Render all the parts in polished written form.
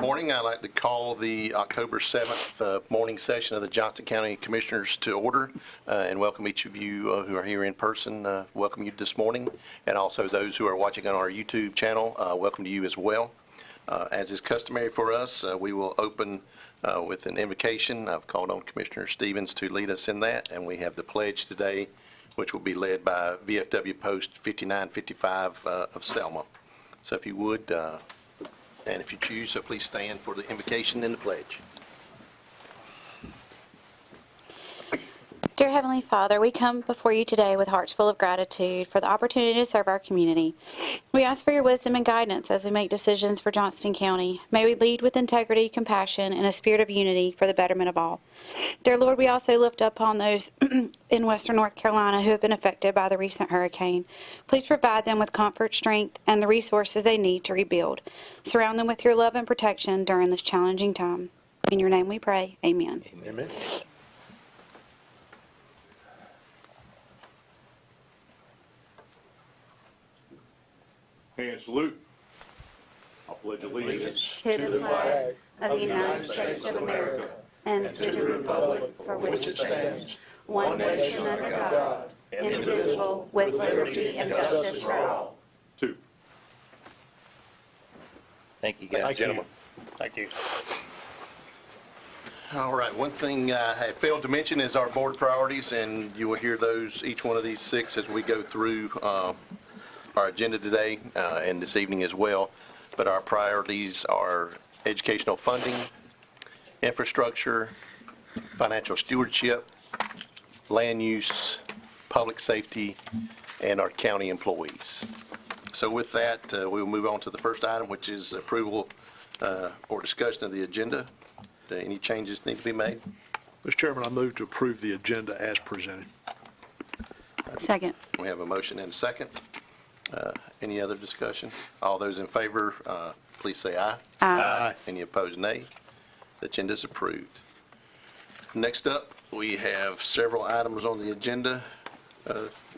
Good morning. I'd like to call the October 7th morning session of the Johnston County Commissioners to order and welcome each of you who are here in person. Welcome you this morning, and also those who are watching on our YouTube channel, welcome to you as well. As is customary for us, we will open with an invocation. I've called on Commissioner Stevens to lead us in that, and we have the pledge today, which will be led by VFW Post 5955 of Selma. So if you would, and if you choose, so please stand for the invocation and the pledge. Dear Heavenly Father, we come before you today with hearts full of gratitude for the opportunity to serve our community. We ask for your wisdom and guidance as we make decisions for Johnston County. May we lead with integrity, compassion, and a spirit of unity for the betterment of all. Dear Lord, we also lift up on those in western North Carolina who have been affected by the recent hurricane. Please provide them with comfort, strength, and the resources they need to rebuild. Surround them with your love and protection during this challenging time. In your name we pray. Amen. Amen. Hand salute. I pledge allegiance To the flag of the United States of America and to the republic for which it stands, one nation under God, indivisible, with liberty and justice for all. Two. Thank you, guys. Thank you, gentlemen. Thank you. All right, one thing I had failed to mention is our board priorities, and you will hear those, each one of these 6, as we go through our agenda today and this evening as well. But our priorities are educational funding, infrastructure, financial stewardship, land use, public safety, and our county employees. So with that, we will move on to the first item, which is approval or discussion of the agenda. Do any changes need to be made? Mr. Chairman, I move to approve the agenda as presented. Second. We have a motion and a second. Any other discussion? All those in favor, please say aye. Aye. Any opposed, nay. The agenda is approved. Next up, we have several items on the agenda,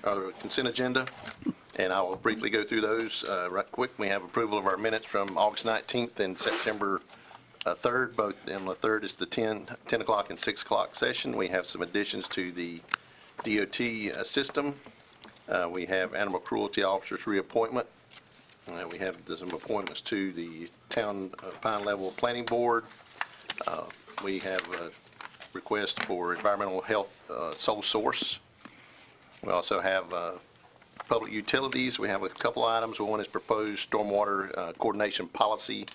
our consent agenda, and I will briefly go through those right quick. We have approval of our minutes from August 19th and September 3rd. Both on the 3rd is the 10 o'clock and 6 o'clock session. We have some additions to the DOT system. We have animal cruelty officers reappointment. We have some appointments to the town Pine Level Planning Board. We have a request for environmental health sole source. We also have public utilities. We have a couple items. One is proposed stormwater coordination policy,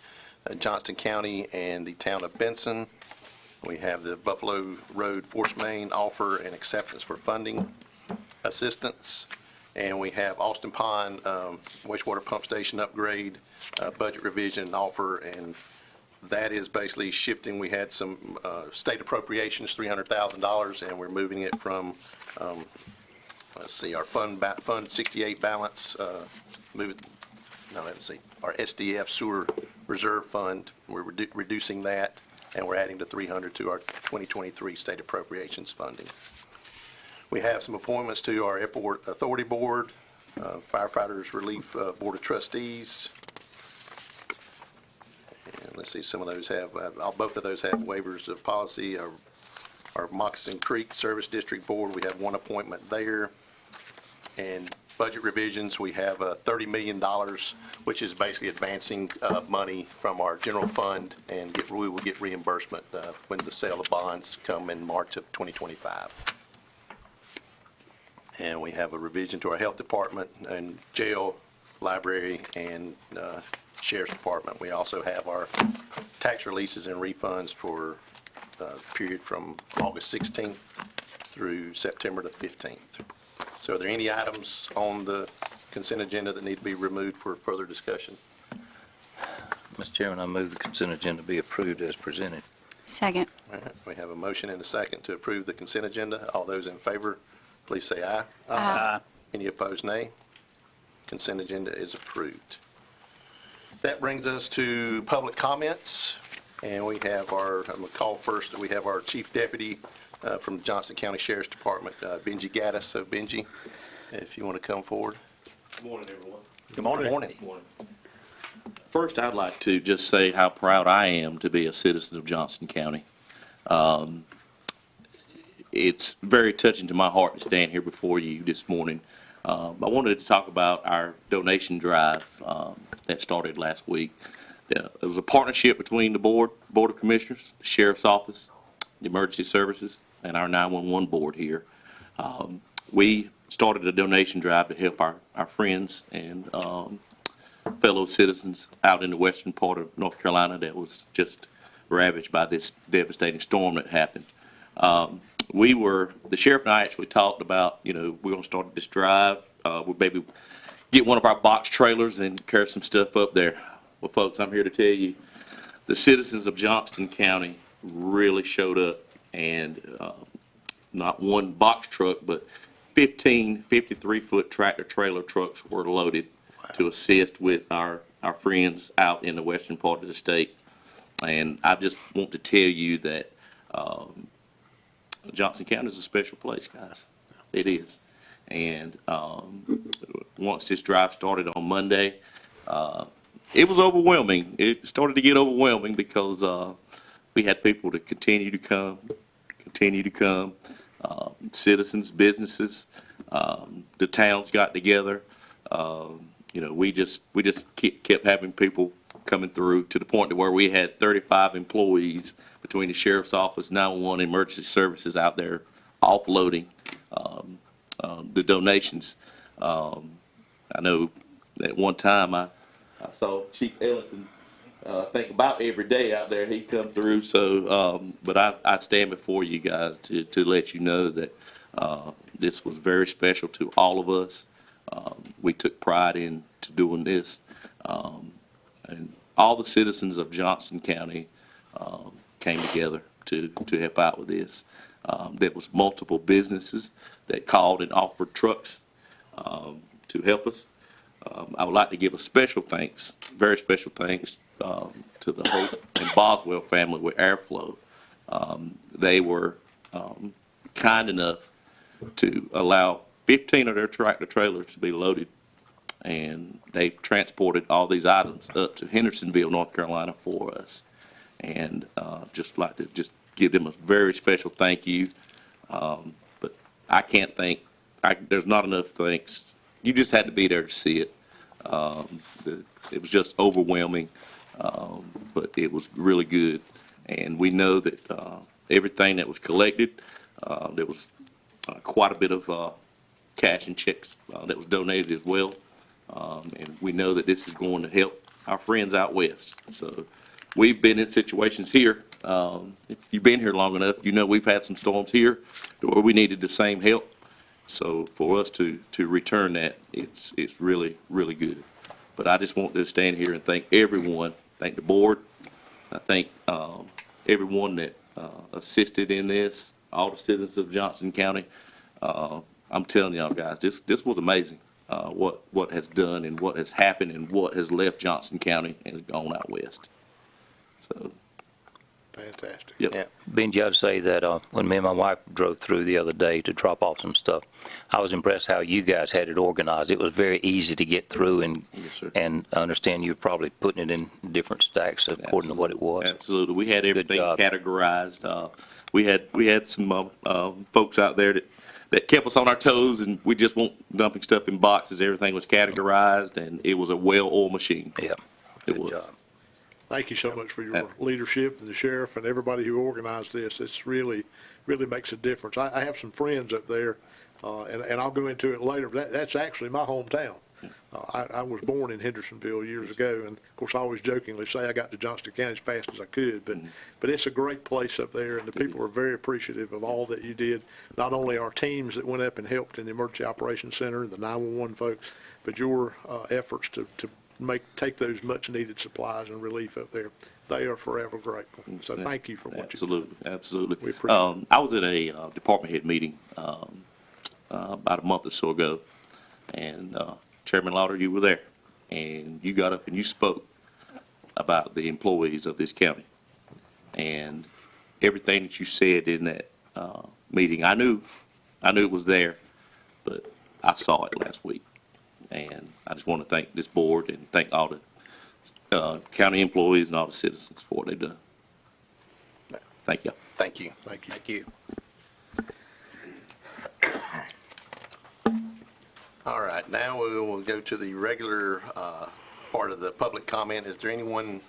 Johnston County and the town of Benson. We have the Buffalo Road Force Main offer and acceptance for funding assistance. And we have Austin Pond wastewater pump station upgrade, budget revision offer, and that is basically shifting. We had some state appropriations, $300,000, and we're moving it from, let's see, our Fund 68 balance, our SDF sewer reserve fund. We're reducing that, and we're adding the $300 to our 2023 state appropriations funding. We have some appointments to our Airport Authority Board, Firefighters Relief Board of Trustees. And let's see, some of those have, both of those have waivers of policy. Our Moccasin Creek Service District Board, we have one appointment there. And budget revisions, we have $30 million, which is basically advancing money from our general fund, and we will get reimbursement when the sale of bonds come in March of 2025. And we have a revision to our health department and jail, library, and sheriff's department. We also have our tax releases and refunds for the period from August 16th through September the 15th. So are there any items on the consent agenda that need to be removed for further discussion? Mr. Chairman, I move the consent agenda be approved as presented. Second. All right, we have a motion and a second to approve the consent agenda. All those in favor, please say aye. Aye. Any opposed, nay. Consent agenda is approved. That brings us to public comments, and we have I'm going to call first, we have our Chief Deputy from the Johnston County Sheriff's Department, Benji Gaddis. So Benji, if you want to come forward. Good morning, everyone. Good morning. Good morning. Good morning. First, I'd like to just say how proud I am to be a citizen of Johnston County. It's very touching to my heart to stand here before you this morning. I wanted to talk about our donation drive that started last week. It was a partnership between the Board of Commissioners, the Sheriff's Office, the Emergency Services, and our 911 board here. We started a donation drive to help our friends and fellow citizens out in the western part of North Carolina that was just ravaged by this devastating storm that happened. The sheriff and I actually talked about, we're going to start this drive. We'll maybe get one of our box trailers and carry some stuff up there. Well, folks, I'm here to tell you, the citizens of Johnston County really showed up, and not one box truck, but 15 53-foot tractor trailer trucks were loaded to assist with our friends out in the western part of the state. And I just want to tell you that Johnston County is a special place, guys. It is. And once this drive started on Monday, it was overwhelming. It started to get overwhelming because we had people to continue to come. Citizens, businesses, the towns got together. We just kept having people coming through to the point to where we had 35 employees between the Sheriff's Office, 911, Emergency Services out there offloading the donations. I know at one time I saw Chief Ellington think about every day out there he'd come through. So, but I stand before you guys to let you know that this was very special to all of us. We took pride in doing this, and all the citizens of Johnston County came together to help out with this. There was multiple businesses that called and offered trucks to help us. I would like to give a special thanks, very special thanks, to the Hope and Boswell family with Airflow. They were kind enough to allow 15 of their tractor trailers to be loaded, and they transported all these items up to Hendersonville, North Carolina for us. And just like to just give them a very special thank you. But I can't thank, there's not enough thanks. You just had to be there to see it. It was just overwhelming, but it was really good. And we know that everything that was collected, there was quite a bit of cash and checks that was donated as well. And we know that this is going to help our friends out west. So we've been in situations here. If you've been here long enough, you know we've had some storms here where we needed the same help. So for us to return that, it's really, really good. But I just want to stand here and thank everyone, thank the board. I thank everyone that assisted in this, all the citizens of Johnston County. I'm telling y'all guys, this was amazing, what has done and what has happened and what has left Johnston County and has gone out west. So. Fantastic. Yep. Yeah. Benji, I'd say that when me and my wife drove through the other day to drop off some stuff, I was impressed how you guys had it organized. It was very easy to get through, and Yes, sir. and I understand you're probably putting it in different stacks according to what it was. Absolutely. We had everything job. categorized. We had some folks out there that kept us on our toes, and we just weren't dumping stuff in boxes. Everything was categorized, and it was a well-oiled machine. Yeah, It good was. job. Thank you so much for your leadership and the sheriff and everybody who organized this. It's really makes a difference. I have some friends up there, and I'll go into it later. That's actually my hometown. I was born in Hendersonville years ago, and of course I always jokingly say I got to Johnston County as fast as I could, but it's a great place up there, and the people are very appreciative of all that you did. Not only our teams that went up and helped in the Emergency Operations Center, the 911 folks, but your efforts to take those much needed supplies and relief up there. They are forever grateful. So thank you for what you do. Absolutely. We appreciate it. I was at a department head meeting about a month or so ago, and Chairman Lauder, you were there, and you got up and you spoke about the employees of this county. And everything that you said in that meeting, I knew it was there, but I saw it last week. And I just want to thank this board and thank all the county employees and all the citizens for what they've done. Thank you. Thank you. Thank you. Thank you. All right, now we will go to the regular part of the public comment. Is there anyone,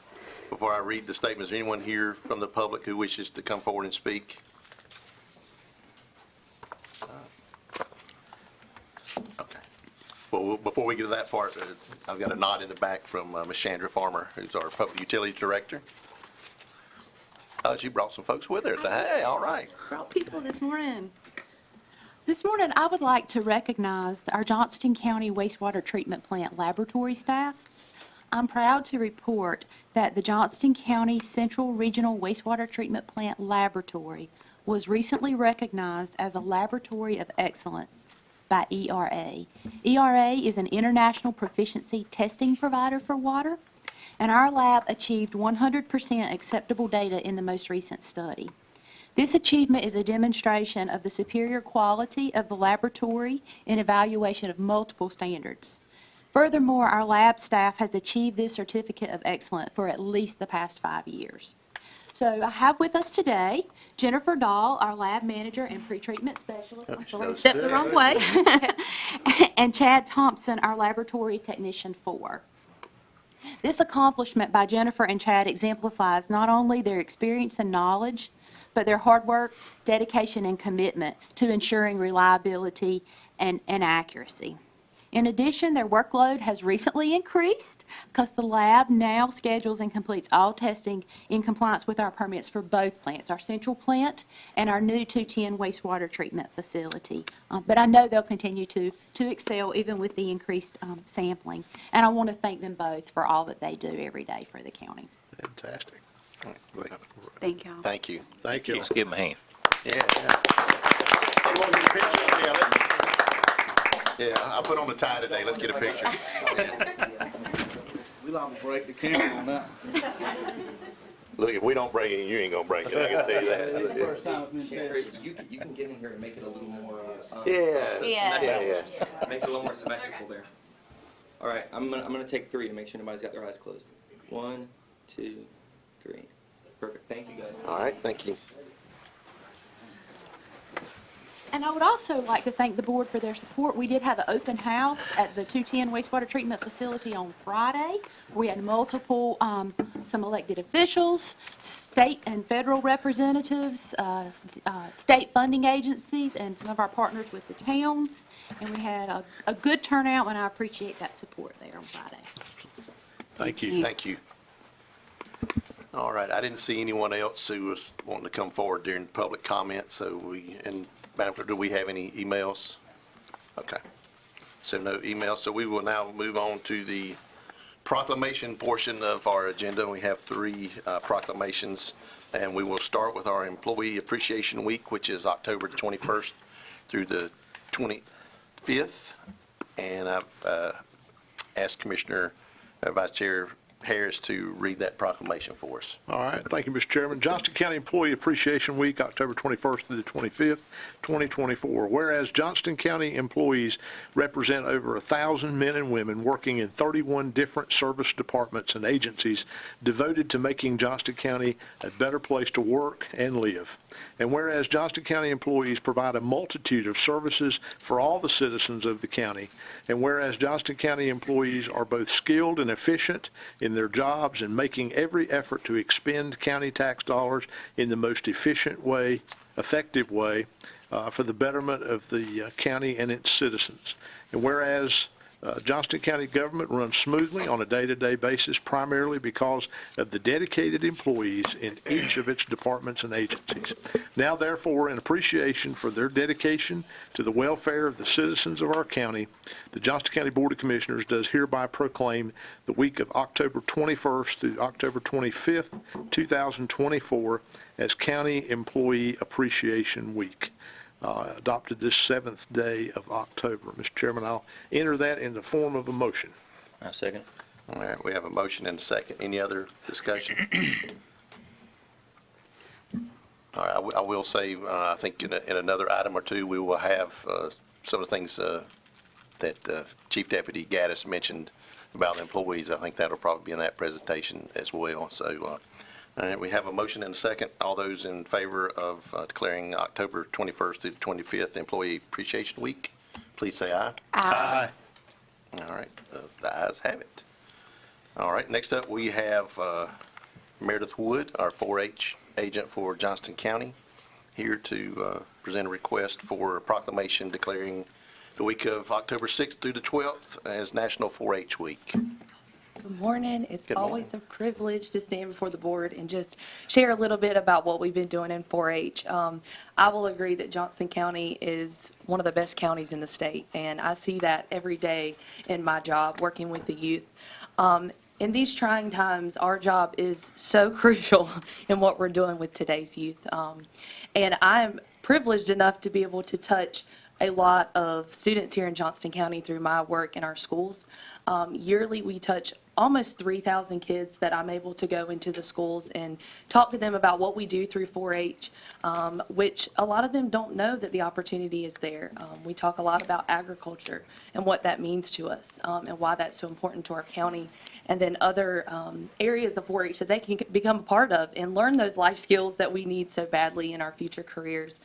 before I read the statement, is there anyone here from the public who wishes to come forward and speak? Okay. Well, before we get to that part, I've got a nod in the back from Ms. Chandra Farmer, who's our Public Utilities Director. Oh, she brought some folks with her. Hey, all right. Brought people this morning. This morning, I would like to recognize our Johnston County Wastewater Treatment Plant laboratory staff. I'm proud to report that the Johnston County Central Regional Wastewater Treatment Plant Laboratory was recently recognized as a Laboratory of Excellence by ERA. ERA is an international proficiency testing provider for water, and our lab achieved 100% acceptable data in the most recent study. This achievement is a demonstration of the superior quality of the laboratory in evaluation of multiple standards. Furthermore, our lab staff has achieved this certificate of excellence for at least the past 5 years. So I have with us today Jennifer Dahl, our lab manager and pretreatment specialist. I'm sorry, I stepped the wrong way. And Chad Thompson, our laboratory technician 4. This accomplishment by Jennifer and Chad exemplifies not only their experience and knowledge, but their hard work, dedication, and commitment to ensuring reliability and accuracy. In addition, their workload has recently increased because the lab now schedules and completes all testing in compliance with our permits for both plants, our central plant and our new 210 wastewater treatment facility. But I know they'll continue to excel even with the increased sampling. And I want to thank them both for all that they do every day for the county. Fantastic. Great. Thank y'all. Thank you. Thank you. Let's give them a hand. Yeah, I'll put on the tie today. Let's get a picture. We'll have to break the camera on that. Look, if we don't bring it, you ain't gonna bring it. I can tell you that. First time it's been tested. You can get in here and make it a little more, Yeah, symmetrical. yeah. Make it a little more symmetrical there. All right, I'm gonna take 3 to make sure nobody's got their eyes closed. 1, 2, 3. Perfect. Thank you, guys. All right, thank you. And I would also like to thank the board for their support. We did have an open house at the 210 wastewater treatment facility on Friday. We had multiple, some elected officials, state and federal representatives, state funding agencies, and some of our partners with the towns. And we had a good turnout, and I appreciate that support there on Friday. Thank you. Thank you. All right, I didn't see anyone else who was wanting to come forward during public comment, so Madam Clerk, do we have any emails? Okay. So no emails, so we will now move on to the proclamation portion of our agenda. We have 3 proclamations, and we will start with our Employee Appreciation Week, which is October the 21st through the 25th. And I've asked Commissioner Vice Chair Harris to read that proclamation for us. All right, thank you, Mr. Chairman. Johnston County Employee Appreciation Week, October 21st through the 25th, 2024. Whereas Johnston County employees represent over 1,000 men and women working in 31 different service departments and agencies devoted to making Johnston County a better place to work and live. And whereas Johnston County employees provide a multitude of services for all the citizens of the county, and whereas Johnston County employees are both skilled and efficient in their jobs and making every effort to expend county tax dollars in the most efficient way, effective way, for the betterment of the county and its citizens. And whereas Johnston County government runs smoothly on a day-to-day basis, primarily because of the dedicated employees in each of its departments and agencies. Now, therefore, in appreciation for their dedication to the welfare of the citizens of our county, the Johnston County Board of Commissioners does hereby proclaim the week of October 21st through October 25th, 2024 as County Employee Appreciation Week. Adopted this 7th day of October. Mr. Chairman, I'll enter that in the form of a motion. I second. All right, we have a motion and a second. Any other discussion? All right, I will say, I think in another item or two, we will have some of the things that Chief Deputy Gaddis mentioned about employees. I think that'll probably be in that presentation as well. So, all right, we have a motion and a second. All those in favor of declaring October 21st through the 25th Employee Appreciation Week, please say aye. Aye. All right, the ayes have it. All right, next up, we have Meredith Wood, our 4-H agent for Johnston County, here to present a request for a proclamation declaring the week of October 6th through the 12th as National 4-H Week. Good morning. It's Good morning. always a privilege to stand before the board and just share a little bit about what we've been doing in 4-H. I will agree that Johnston County is one of the best counties in the state, and I see that every day in my job working with the youth. In these trying times, our job is so crucial in what we're doing with today's youth. And I am privileged enough to be able to touch a lot of students here in Johnston County through my work in our schools. Yearly, we touch almost 3,000 kids that I'm able to go into the schools and talk to them about what we do through 4-H, which a lot of them don't know that the opportunity is there. We talk a lot about agriculture and what that means to us, and why that's so important to our county, and then other areas of 4-H that they can become a part of and learn those life skills that we need so badly in our future careers.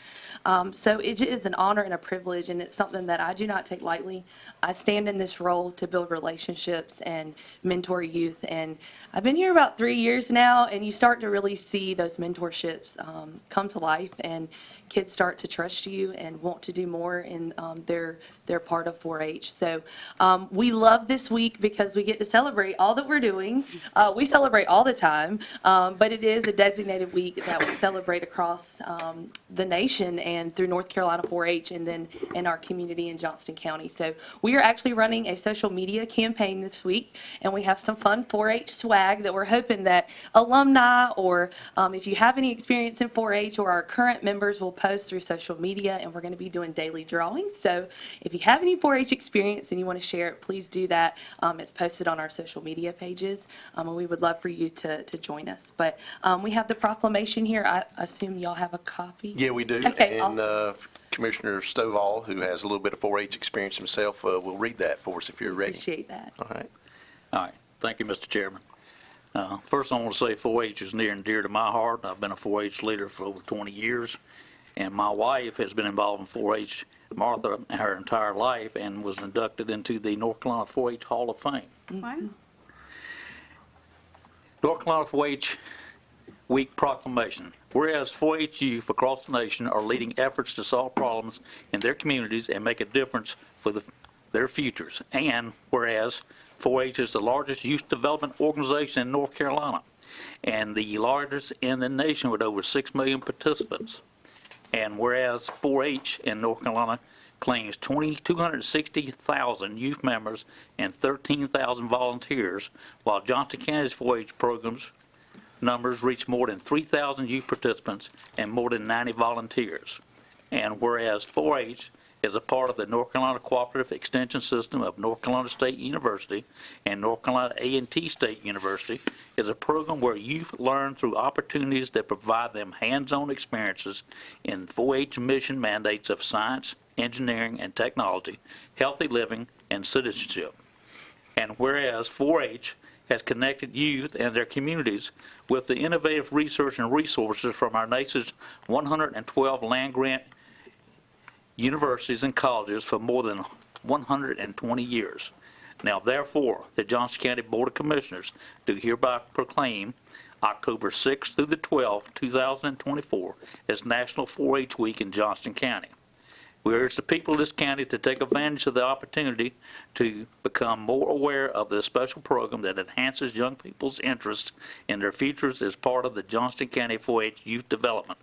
So it is an honor and a privilege, and it's something that I do not take lightly. I stand in this role to build relationships and mentor youth, and I've been here about 3 years now, and you start to really see those mentorships come to life, and kids start to trust you and want to do more in their part of 4-H. So we love this week because we get to celebrate all that we're doing. We celebrate all the time, but it is a designated week that we celebrate across the nation and through North Carolina 4-H, and then in our community in Johnston County. So we are actually running a social media campaign this week, and we have some fun 4-H swag that we're hoping that alumni, or if you have any experience in 4-H, or our current members will post through social media, and we're going to be doing daily drawings. So if you have any 4-H experience and you want to share it, please do that. It's posted on our social media pages, and we would love for you to join us. But we have the proclamation here. I assume y'all have a copy? Yeah, we do. Okay, And awesome. Commissioner Stovall, who has a little bit of 4-H experience himself, will read that for us if you're ready. Appreciate that. All right. All right. Thank you, Mr. Chairman. First, I want to say 4-H is near and dear to my heart. I've been a 4-H leader for over 20 years, and my wife has been involved in 4-H, Martha, her entire life, and was inducted into the North Carolina 4-H Hall of Fame. Wow. North Carolina 4-H Week Proclamation. Whereas 4-H youth across the nation are leading efforts to solve problems in their communities and make a difference for their futures. And whereas 4-H is the largest youth development organization in North Carolina and the largest in the nation with over 6 million participants. And whereas 4-H in North Carolina claims 260,000 youth members and 13,000 volunteers, while Johnston County's 4-H programs numbers reach more than 3,000 youth participants and more than 90 volunteers. And whereas 4-H is a part of the North Carolina Cooperative Extension System of North Carolina State University, and North Carolina A&T State University is a program where youth learn through opportunities that provide them hands-on experiences in 4-H mission mandates of science, engineering, and technology, healthy living, and citizenship. And whereas 4-H has connected youth and their communities with the innovative research and resources from our nation's 112 land-grant universities and colleges for more than 120 years. Now, therefore, the Johnston County Board of Commissioners do hereby proclaim October 6th through the 12th, 2024, as National 4-H Week in Johnston County. We urge the people of this county to take advantage of the opportunity to become more aware of this special program that enhances young people's interest in their futures as part of the Johnston County 4-H youth development,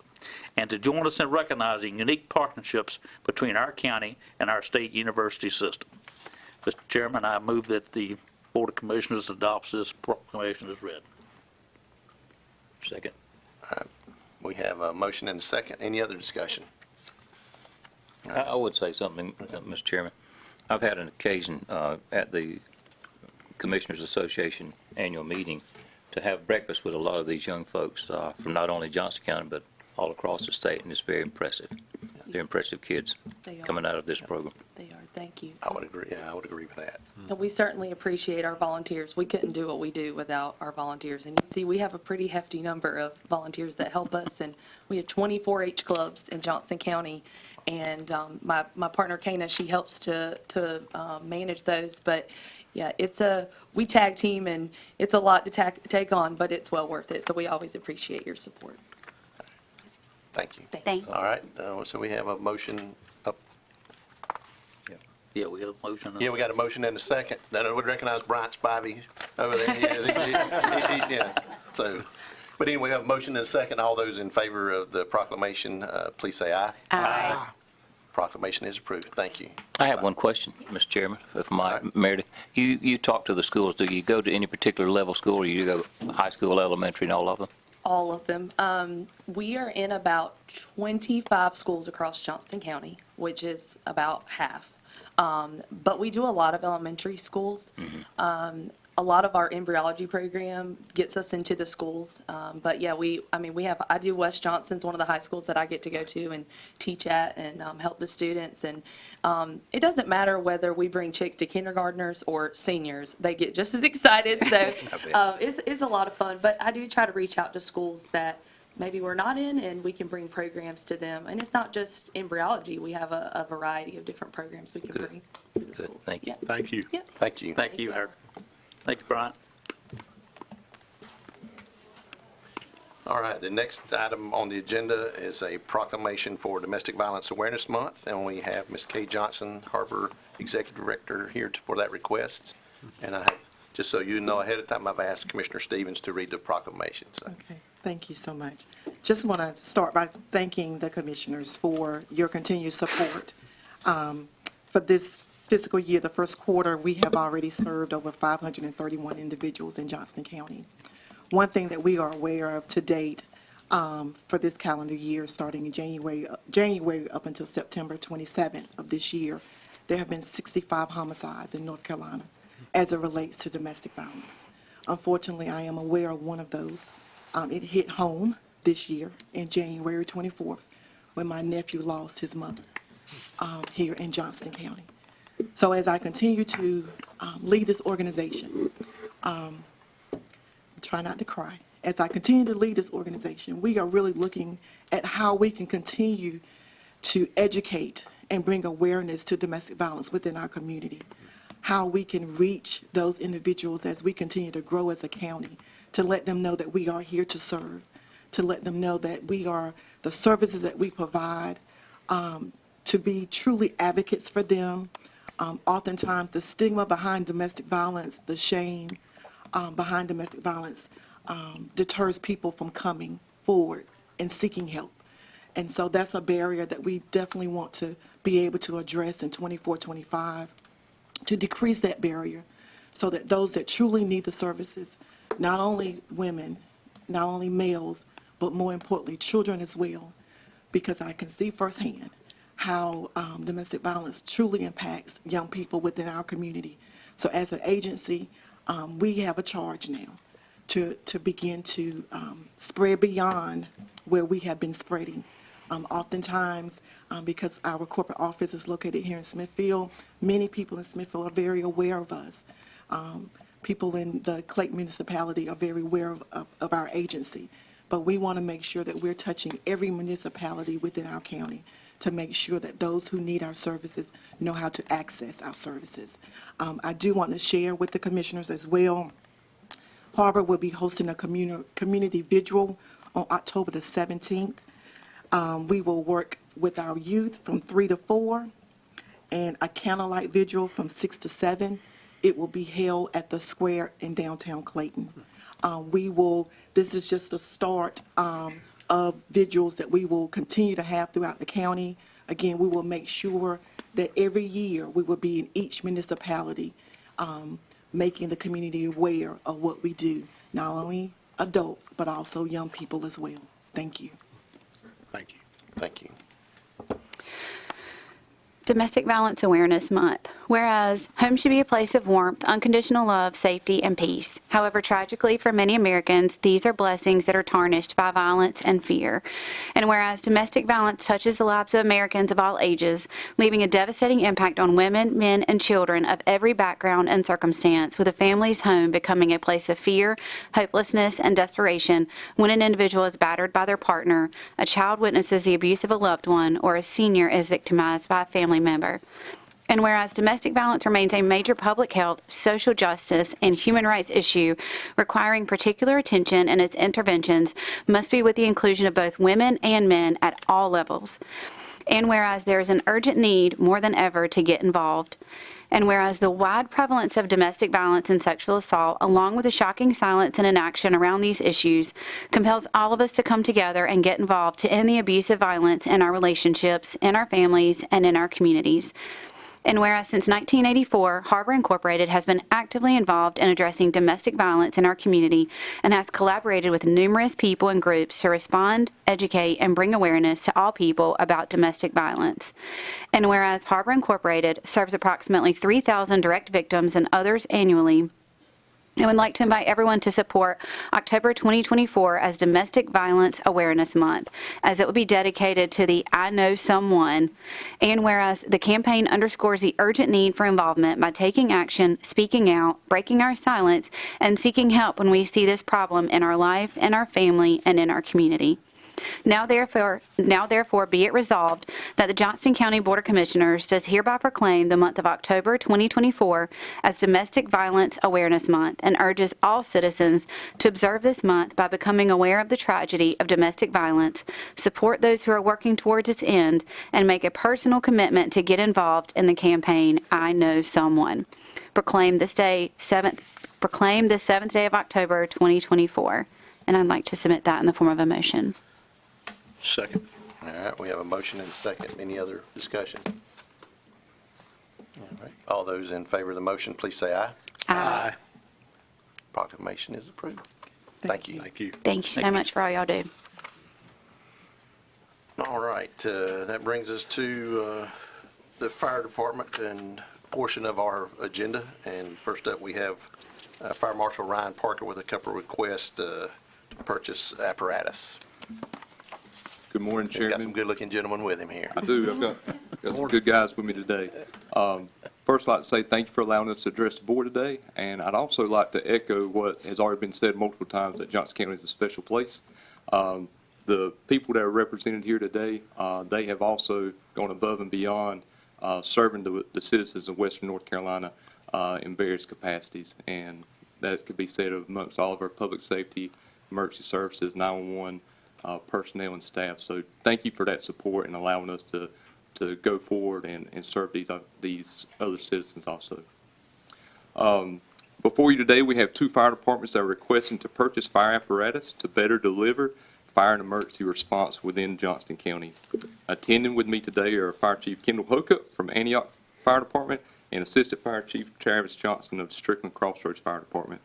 and to join us in recognizing unique partnerships between our county and our state university system. Mr. Chairman, I move that the Board of Commissioners adopts this proclamation as read. Second. We have a motion and a second. Any other discussion? I would say something, Mr. Chairman. I've had an occasion at the Commissioners Association annual meeting to have breakfast with a lot of these young folks from not only Johnston County but all across the state, and it's very impressive. They're impressive kids They are. coming out of this program. They are. Thank you. I would agree, yeah, I would agree with that. And we certainly appreciate our volunteers. We couldn't do what we do without our volunteers. And you see, we have a pretty hefty number of volunteers that help us, and we have 24 H clubs in Johnston County. And my partner, Kana, she helps to manage those. But, yeah, we tag team, and it's a lot to take on, but it's well worth it. So we always appreciate your support. Thank you. Thank you. All right, so we have a motion up. Yeah, we have a motion. Yeah, we got a motion and a second. Then I would recognize Bryant Spivey over there. Yeah. So, but anyway, we have a motion and a second. All those in favor of the proclamation, please say aye. Aye. Proclamation is approved. Thank you. I have one question, Mr. Chairman, if my Meredith. You talk to the schools. Do you go to any particular level school, or you go high school, elementary, and all of them? All of them. We are in about 25 schools across Johnston County, which is about half. But we do a lot of elementary schools. A lot of our embryology program gets us into the schools. But yeah, I do West Johnston's one of the high schools that I get to go to and teach at and help the students. And it doesn't matter whether we bring chicks to kindergartners or seniors, they get just as excited. So it's a lot of fun. But I do try to reach out to schools that maybe we're not in, and we can bring programs to them. And it's not just embryology. We have a variety of different programs we can bring to the Good. schools. Thank you. Yeah. Thank you. Yeah. Thank you. Thank you, Eric. Thank you, Brian. All right, the next item on the agenda is a proclamation for Domestic Violence Awareness Month, and we have Ms. Kay Johnston, Harbor Executive Director, here for that request. And I have, just so you know ahead of time, I've asked Commissioner Stevens to read the proclamation. So. Okay, thank you so much. Just want to start by thanking the commissioners for your continued support. For this fiscal year, the first quarter, we have already served over 531 individuals in Johnston County. One thing that we are aware of to date for this calendar year, starting in January up until September 27th of this year, there have been 65 homicides in North Carolina as it relates to domestic violence. Unfortunately, I am aware of one of those. It hit home this year in January 24th when my nephew lost his mother here in Johnston County. So as I continue to lead this organization, try not to cry. As I continue to lead this organization, we are really looking at how we can continue to educate and bring awareness to domestic violence within our community, how we can reach those individuals as we continue to grow as a county, to let them know that we are here to serve, to let them know that we are the services that we provide, to be truly advocates for them. Oftentimes, the stigma behind domestic violence, the shame behind domestic violence deters people from coming forward and seeking help. And so that's a barrier that we definitely want to be able to address in 24-25, to decrease that barrier so that those that truly need the services, not only women, not only males, but more importantly, children as well, because I can see firsthand how domestic violence truly impacts young people within our community. So as an agency, we have a charge now to begin to spread beyond where we have been spreading. Oftentimes, because our corporate office is located here in Smithfield, many people in Smithfield are very aware of us. People in the Clayton municipality are very aware of our agency. But we want to make sure that we're touching every municipality within our county to make sure that those who need our services know how to access our services. I do want to share with the commissioners as well, Harbor will be hosting a community vigil on October the 17th. We will work with our youth from 3 to 4 and a candlelight vigil from 6 to 7. It will be held at the square in downtown Clayton. This is just the start of vigils that we will continue to have throughout the county. Again, we will make sure that every year we will be in each municipality making the community aware of what we do, not only adults, but also young people as well. Thank you. Thank you. Thank you. Domestic Violence Awareness Month. Whereas home should be a place of warmth, unconditional love, safety, and peace. However, tragically for many Americans, these are blessings that are tarnished by violence and fear. And whereas domestic violence touches the lives of Americans of all ages, leaving a devastating impact on women, men, and children of every background and circumstance, with a family's home becoming a place of fear, hopelessness, and desperation when an individual is battered by their partner, a child witnesses the abuse of a loved one, or a senior is victimized by a family member. And whereas domestic violence remains a major public health, social justice, and human rights issue requiring particular attention, and its interventions must be with the inclusion of both women and men at all levels. And whereas there is an urgent need more than ever to get involved. And whereas the wide prevalence of domestic violence and sexual assault, along with the shocking silence and inaction around these issues, compels all of us to come together and get involved to end the abuse of violence in our relationships, in our families, and in our communities. And whereas since 1984, Harbor Incorporated has been actively involved in addressing domestic violence in our community and has collaborated with numerous people and groups to respond, educate, and bring awareness to all people about domestic violence. And whereas Harbor Incorporated serves approximately 3,000 direct victims and others annually, I would like to invite everyone to support October 2024 as Domestic Violence Awareness Month, as it will be dedicated to the I Know Someone. And whereas the campaign underscores the urgent need for involvement by taking action, speaking out, breaking our silence, and seeking help when we see this problem in our life, in our family, and in our community. Now therefore be it resolved that the Johnston County Board of Commissioners does hereby proclaim the month of October 2024 as Domestic Violence Awareness Month, and urges all citizens to observe this month by becoming aware of the tragedy of domestic violence, support those who are working towards its end, and make a personal commitment to get involved in the campaign I Know Someone. Proclaim this 7th day of October 2024. And I'd like to submit that in the form of a motion. Second. All right, we have a motion and a second. Any other discussion? All right, all those in favor of the motion, please say aye. Aye. Proclamation is approved. Thank you. Thank you. Thank you so much for all y'all do. All right, that brings us to the fire department and portion of our agenda. And first up, we have Fire Marshal Ryan Parker with a couple of requests to purchase apparatus. Good morning, We've got some Chairman. good-looking gentlemen with him here. I do. I've got some good guys with me today. First, I'd like to say thank you for allowing us to address the board today, and I'd also like to echo what has already been said multiple times, that Johnston County is a special place. The people that are represented here today, they have also gone above and beyond serving the citizens of Western North Carolina in various capacities, and that could be said of amongst all of our public safety, emergency services, 911, personnel and staff. So thank you for that support and allowing us to go forward and serve these other citizens also. Before you today, we have two fire departments that are requesting to purchase fire apparatus to better deliver fire and emergency response within Johnston County. Attending with me today are Fire Chief Kendall Hookup from Antioch Fire Department and Assistant Fire Chief Travis Johnston of the Strickland Crossroads Fire Department.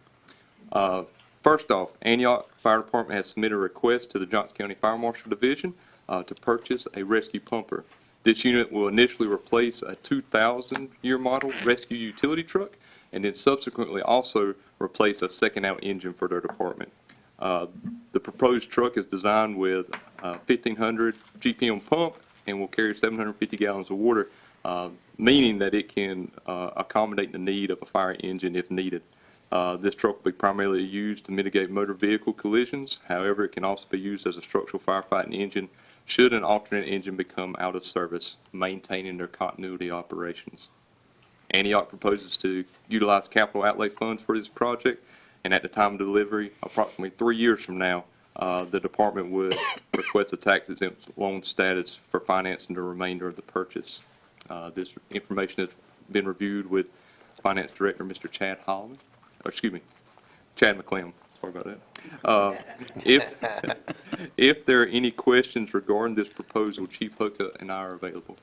First off, Antioch Fire Department has submitted a request to the Johnston County Fire Marshal Division to purchase a rescue pumper. This unit will initially replace a 2000-year model rescue utility truck, and then subsequently also replace a second-out engine for their department. The proposed truck is designed with a 1,500 GPM pump and will carry 750 gallons of water, meaning that it can accommodate the need of a fire engine if needed. This truck will be primarily used to mitigate motor vehicle collisions. However, it can also be used as a structural firefighting engine should an alternate engine become out of service, maintaining their continuity operations. Antioch proposes to utilize capital outlay funds for this project, and at the time of delivery, approximately 3 years from now, the department would request a tax-exempt loan status for financing the remainder of the purchase. This information has been reviewed with Finance Director Mr. Chad McClellan. Sorry about that. If there are any questions regarding this proposal, Chief Hookup and I are available.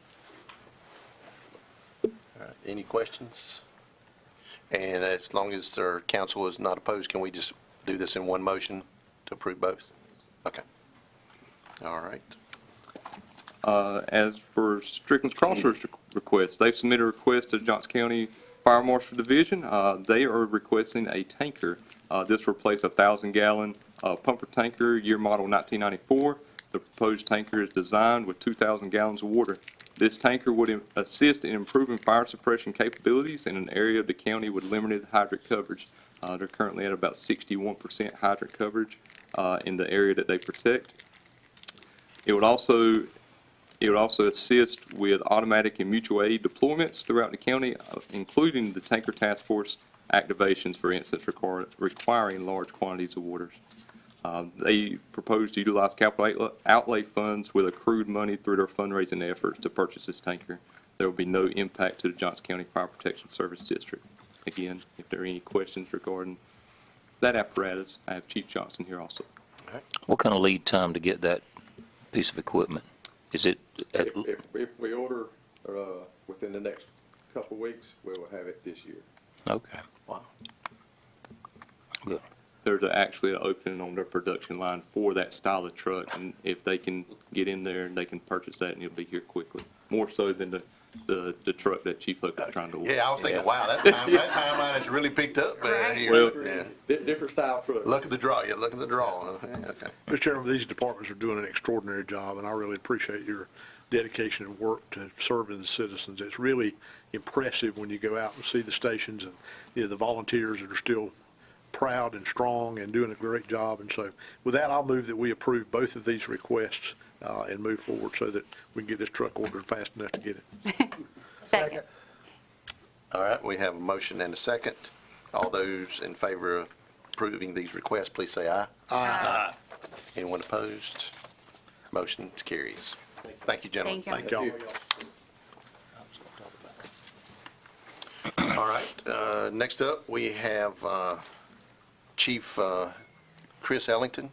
All right, any questions? And as long as our council is not opposed, can we just do this in one motion to approve both? Okay. All right. As for Strickland's Crossroads request, they've submitted a request to the Johnston County Fire Marshal Division. They are requesting a tanker. This will replace a 1,000-gallon pumper tanker, year model 1994. The proposed tanker is designed with 2,000 gallons of water. This tanker would assist in improving fire suppression capabilities in an area of the county with limited hydrant coverage. They're currently at about 61% hydrant coverage in the area that they protect. It would also assist with automatic and mutual aid deployments throughout the county, including the tanker task force activations, for instance, requiring large quantities of water. They propose to utilize capital outlay funds with accrued money through their fundraising efforts to purchase this tanker. There will be no impact to the Johnston County Fire Protection Service District. Again, if there are any questions regarding that apparatus, I have Chief Johnston here also. What kind of lead time to get that piece of equipment? Is it, If we order within the next couple of weeks, we will have it this year. okay. Wow. Good. There's actually an opening on their production line for that style of truck, and if they can get in there, they can purchase that, and it'll be here quickly. More so than the truck that Chief Hook is trying to order. Yeah, I was thinking, wow, that timeline has really picked up here. Well, Yeah. Different style truck. Look at the draw, yeah, look at the draw. Yeah, okay. Mr. Chairman, these departments are doing an extraordinary job, and I really appreciate your dedication and work to serving the citizens. It's really impressive when you go out and see the stations and, you know, the volunteers that are still proud and strong and doing a great job. And so with that, I'll move that we approve both of these requests and move forward so that we can get this truck ordered fast enough to get it. Second. All right, we have a motion and a second. All those in favor of approving these requests, please say aye. Aye. Anyone opposed? Motion carries. Thank you, gentlemen. Thank Thank y'all. All right, next up, we have Chief Chris Ellington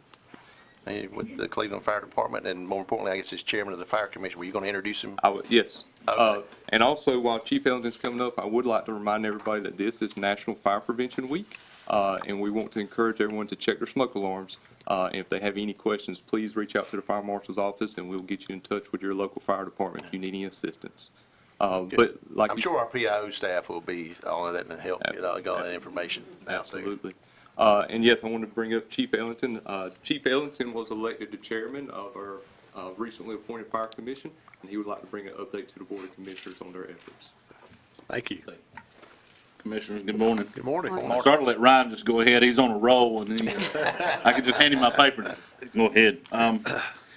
with the Cleveland Fire Department, and more importantly, I guess, as chairman of the Fire Commission. Were you going to introduce him? Yes. Okay. And also, while Chief Ellington's coming up, I would like to remind everybody that this is National Fire Prevention Week, and we want to encourage everyone to check their smoke alarms. And if they have any questions, please reach out to the Fire Marshal's office, and we'll get you in touch with your local fire department if you need any assistance. But like I'm sure our PIO staff will be all of that and help get all that information out there. Absolutely. And yes, I want to bring up Chief Ellington. Chief Ellington was elected the chairman of our recently appointed Fire Commission, and he would like to bring an update to the Board of Commissioners on their efforts. Thank you. Commissioners, good morning. Good morning. I'll start to let Ryan just go ahead. He's on a roll, and I can just hand him my paper. Go ahead.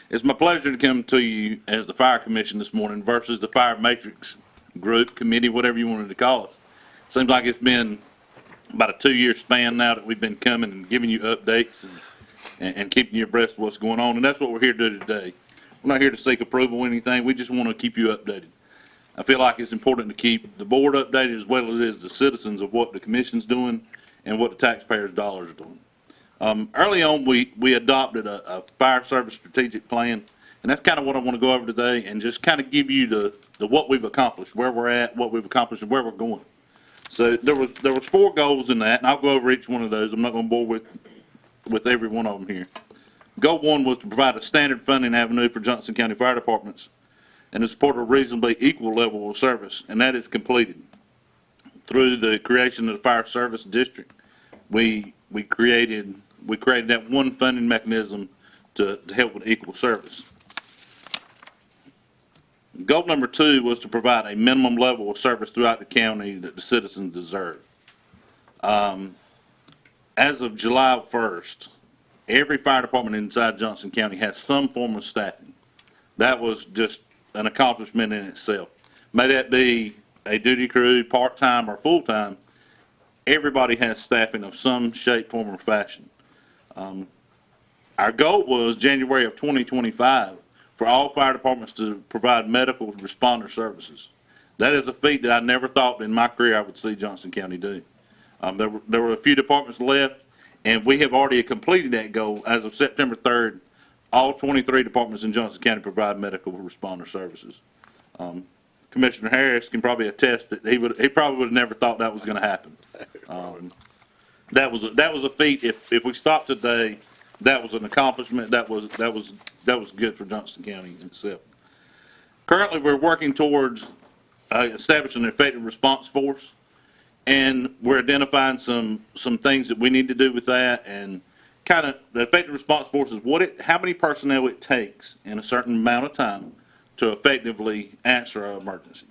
It's my pleasure to come to you as the Fire Commission this morning versus the Fire Matrix Group, Committee, whatever you wanted to call it. Seems like it's been about a 2-year span now that we've been coming and giving you updates and keeping you abreast of what's going on, and that's what we're here to do today. We're not here to seek approval or anything. We just want to keep you updated. I feel like it's important to keep the board updated as well as it is the citizens of what the commission's doing and what the taxpayers' dollars are doing. Early on, we adopted a fire service strategic plan, and that's kind of what I want to go over today and just kind of give you the what we've accomplished, where we're at, what we've accomplished, and where we're going. So there was 4 goals in that, and I'll go over each one of those. I'm not going to bore with every one of them here. Goal 1 was to provide a standard funding avenue for Johnston County Fire Departments and to support a reasonably equal level of service, and that is completed. Through the creation of the Fire Service District, we created that one funding mechanism to help with equal service. Goal number 2 was to provide a minimum level of service throughout the county that the citizens deserve. As of July 1st, every fire department inside Johnston County has some form of staffing. That was just an accomplishment in itself. May that be a duty crew, part-time or full-time, everybody has staffing of some shape, form, or fashion. Our goal was January of 2025 for all fire departments to provide medical responder services. That is a feat that I never thought in my career I would see Johnston County do. There were a few departments left, and we have already completed that goal. As of September 3rd, all 23 departments in Johnston County provide medical responder services. Commissioner Harris can probably attest that he probably would have never thought that was going to happen. That was a feat. If we stopped today, that was an accomplishment. That was good for Johnston County itself. Currently, we're working towards establishing an effective response force, and we're identifying some things that we need to do with that. And kind of the effective response force is how many personnel it takes in a certain amount of time to effectively answer an emergency.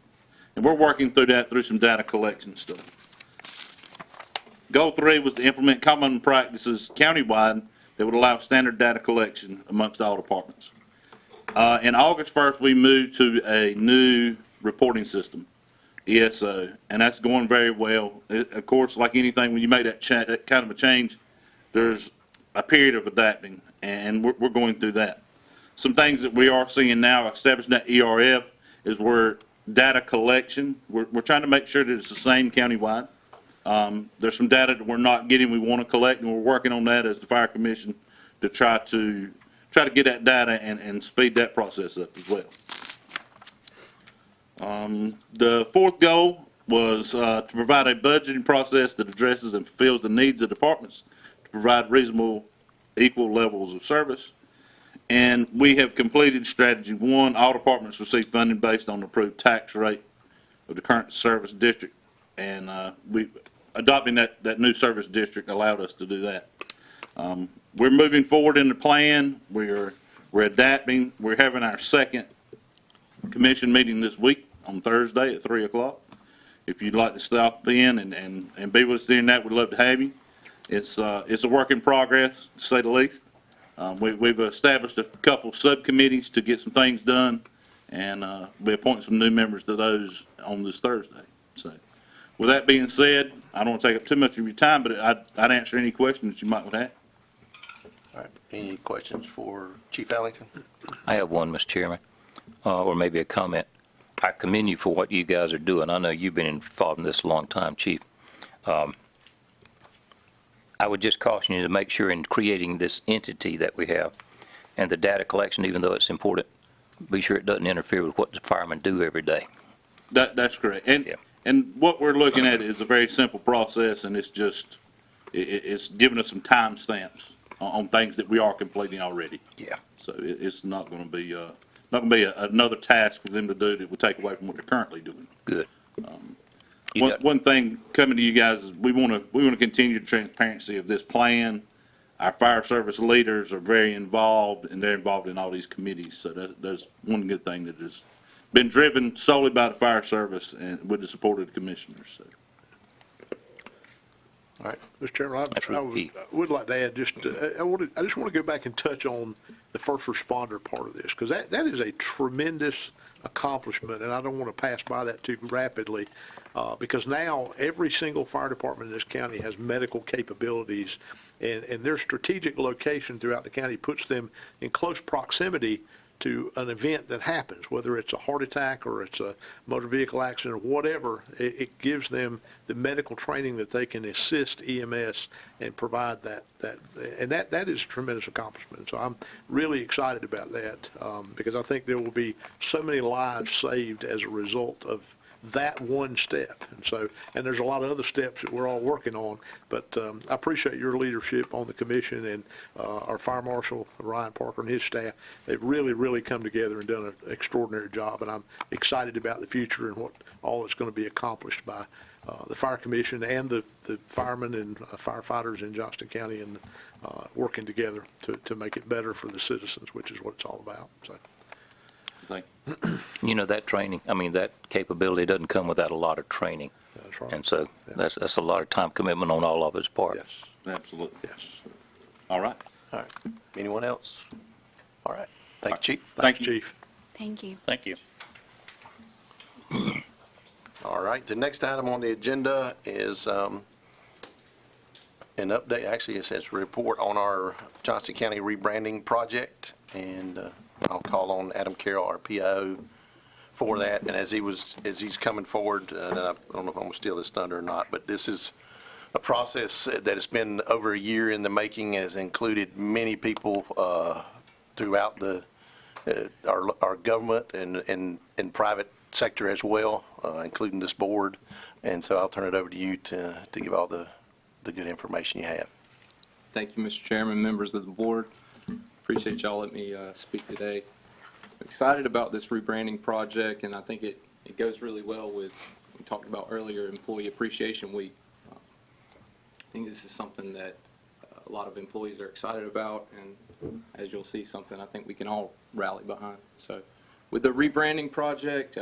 And we're working through that through some data collection stuff. Goal 3 was to implement common practices countywide that would allow standard data collection amongst all departments. In August 1st, we moved to a new reporting system, ESO, and that's going very well. Of course, like anything, when you make that kind of a change, there's a period of adapting, and we're going through that. Some things that we are seeing now, establishing that ERF, is where data collection, we're trying to make sure that it's the same countywide. There's some data that we're not getting we want to collect, and we're working on that as the Fire Commission to try to get that data and speed that process up as well. The fourth goal was to provide a budgeting process that addresses and fulfills the needs of departments to provide reasonable, equal levels of service. And we have completed strategy 1. All departments receive funding based on the approved tax rate of the current service district. And adopting that new service district allowed us to do that. We're moving forward in the plan. We're adapting. We're having our second commission meeting this week on Thursday at 3 o'clock. If you'd like to stop in and be with us during that, we'd love to have you. It's a work in progress, to say the least. We've established a couple subcommittees to get some things done, and we appoint some new members to those on this Thursday. So, with that being said, I don't want to take up too much of your time, but I'd answer any questions that you might have. All right, any questions for Chief Ellington? I have one, Mr. Chairman, or maybe a comment. I commend you for what you guys are doing. I know you've been involved in this a long time, Chief. I would just caution you to make sure in creating this entity that we have and the data collection, even though it's important, be sure it doesn't interfere with what the firemen do every day. That's correct. And what we're looking at is a very simple process, and it's just, it's giving us some time stamps on things that we are completing already. Yeah. So it's not going to be another task for them to do that will take away from what they're currently doing. Good. One thing coming to you guys is we want to continue the transparency of this plan. Our fire service leaders are very involved, and they're involved in all these committees. So that's one good thing that has been driven solely by the fire service and with the support of the commissioners. So. All right. Mr. Chairman, I would like to add I just want to go back and touch on the first responder part of this, because that is a tremendous accomplishment, and I don't want to pass by that too rapidly, because now every single fire department in this county has medical capabilities, and their strategic location throughout the county puts them in close proximity to an event that happens, whether it's a heart attack or it's a motor vehicle accident or whatever. It gives them the medical training that they can assist EMS and provide that is a tremendous accomplishment. So I'm really excited about that, because I think there will be so many lives saved as a result of that one step. And there's a lot of other steps that we're all working on, but I appreciate your leadership on the commission and our Fire Marshal, Ryan Parker, and his staff. They've really come together and done an extraordinary job, and I'm excited about the future and what all is going to be accomplished by the Fire Commission and the firemen and firefighters in Johnston County, and working together to make it better for the citizens, which is what it's all about. So. You know, that training, that capability doesn't come without a lot of training. That's right. And so that's a lot of time commitment on all of his part. Yes. Absolutely. Yes. All right. All right. Anyone else? All right. Thank you, Chief. Thanks, Chief. Thank you. Thank you. All right. The next item on the agenda is an update. Actually, it says report on our Johnston County rebranding project, and I'll call on Adam Carroll, our PIO, for that. And as he's coming forward, and I don't know if I'm going to steal his thunder or not, but this is a process that has been over a year in the making and has included many people throughout our government and private sector as well, including this board. And so I'll turn it over to you to give all the good information you have. Thank you, Mr. Chairman, members of the board. Appreciate y'all letting me speak today. excited about this rebranding project, and I think it goes really well with, we talked about earlier, Employee Appreciation Week. I think this is something that a lot of employees are excited about, and as you'll see, something I think we can all rally behind. So with the rebranding project,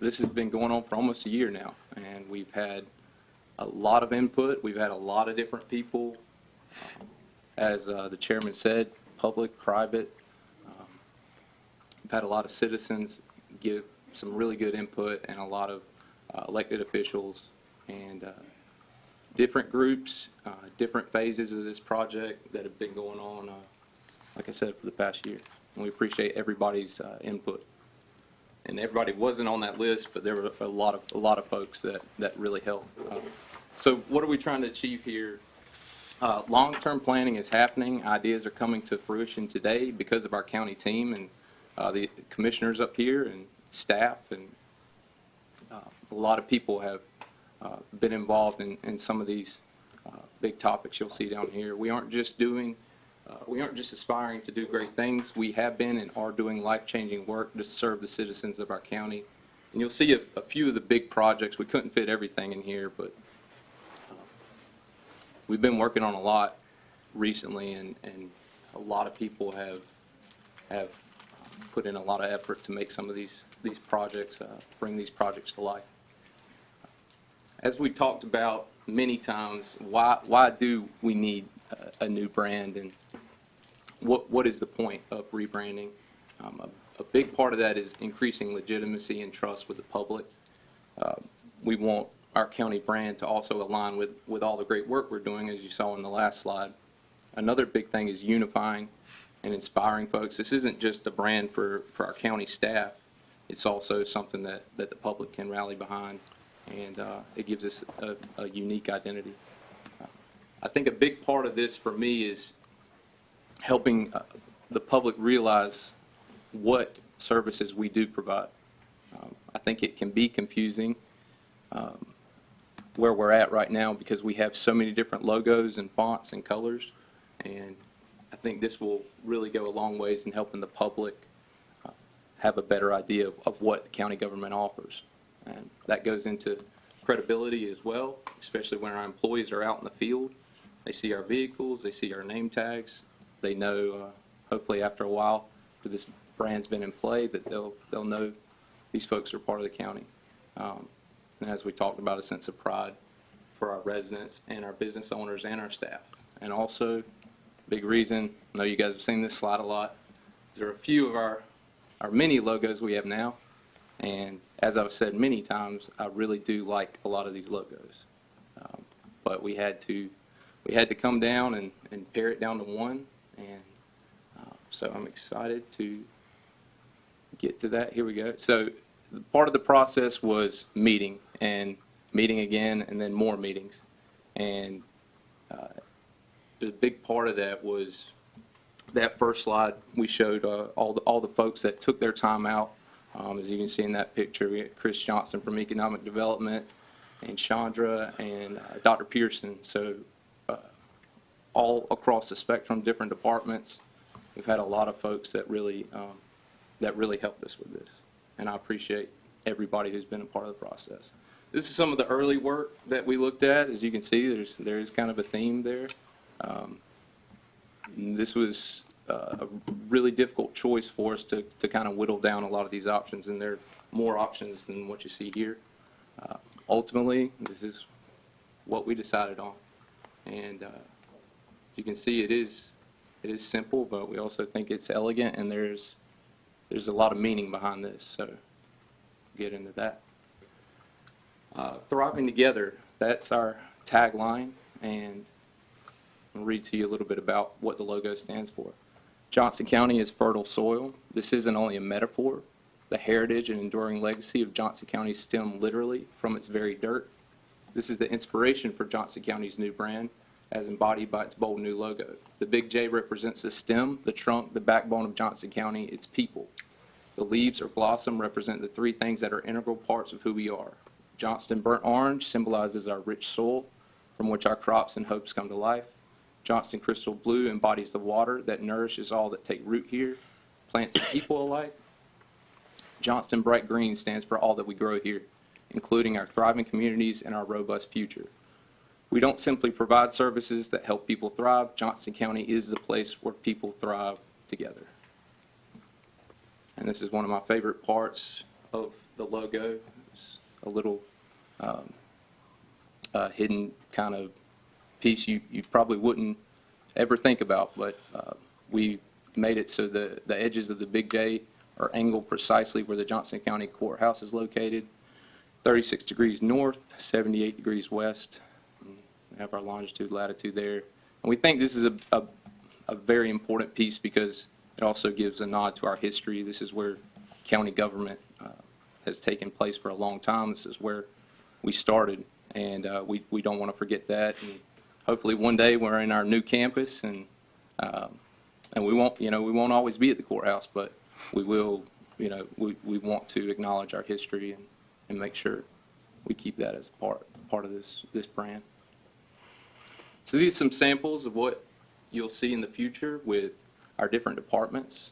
this has been going on for almost a year now, and we've had a lot of input. We've had a lot of different people, as the chairman said, public, private. We've had a lot of citizens give some really good input, and a lot of elected officials and different groups, different phases of this project that have been going on, like I said, for the past year. And we appreciate everybody's input. And everybody wasn't on that list, but there were a lot of folks that really helped. So what are we trying to achieve here? Long-term planning is happening. Ideas are coming to fruition today because of our county team and the commissioners up here and staff, and a lot of people have been involved in some of these big topics you'll see down here. We aren't just aspiring to do great things. We have been and are doing life-changing work to serve the citizens of our county. And you'll see a few of the big projects. We couldn't fit everything in here, but we've been working on a lot recently, and a lot of people have put in a lot of effort to make some of these projects, bring these projects to life. As we talked about many times, why do we need a new brand, and what is the point of rebranding? A big part of that is increasing legitimacy and trust with the public. We want our county brand to also align with all the great work we're doing, as you saw in the last slide. Another big thing is unifying and inspiring folks. This isn't just a brand for our county staff. It's also something that the public can rally behind, and it gives us a unique identity. I think a big part of this for me is helping the public realize what services we do provide. I think it can be confusing where we're at right now because we have so many different logos and fonts and colors, and I think this will really go a long ways in helping the public have a better idea of what the county government offers. And that goes into credibility as well, especially when our employees are out in the field. They see our vehicles, they see our name tags. They know, hopefully after a while, if this brand's been in play, that they'll know these folks are part of the county. And as we talked about, a sense of pride for our residents and our business owners and our staff. And also, big reason, I know you guys have seen this slide a lot, there are a few of our many logos we have now, and as I've said many times, I really do like a lot of these logos. But we had to come down and pare it down to one, and so I'm excited to get to that. Here we go. So part of the process was meeting again, and then more meetings. And the big part of that was that first slide we showed all the folks that took their time out. As you can see in that picture, we had Chris Johnston from Economic Development, and Chandra, and Dr. Pearson. So all across the spectrum, different departments, we've had a lot of folks that really helped us with this. And I appreciate everybody who's been a part of the process. This is some of the early work that we looked at. As you can see, there is kind of a theme there. This was a really difficult choice for us to kind of whittle down a lot of these options, and there are more options than what you see here. Ultimately, this is what we decided on, and you can see it is simple, but we also think it's elegant, and there's a lot of meaning behind this. So get into that. Thriving together, that's our tagline, and I'll read to you a little bit about what the logo stands for. Johnston County is fertile soil. This isn't only a metaphor. The heritage and enduring legacy of Johnston County stem literally from its very dirt. This is the inspiration for Johnston County's new brand, as embodied by its bold new logo. The big J represents the stem, the trunk, the backbone of Johnston County, its people. The leaves or blossom represent the three things that are integral parts of who we are. Johnston burnt orange symbolizes our rich soil from which our crops and hopes come to life. Johnston crystal blue embodies the water that nourishes all that take root here, plants and people alike. Johnston Bright Green stands for all that we grow here, including our thriving communities and our robust future. We don't simply provide services that help people thrive. Johnston County is the place where people thrive together. And this is one of my favorite parts of the logo. It's a little hidden kind of piece you probably wouldn't ever think about, but we made it so the edges of the big J are angled precisely where the Johnston County Courthouse is located, 36 degrees north, 78 degrees west. We have our longitude, latitude there. And we think this is a very important piece because it also gives a nod to our history. This is where county government has taken place for a long time. This is where we started, and we don't want to forget that. And hopefully one day we're in our new campus, and we won't always be at the courthouse, but we will. We want to acknowledge our history and make sure we keep that as part of this brand. So these are some samples of what you'll see in the future with our different departments.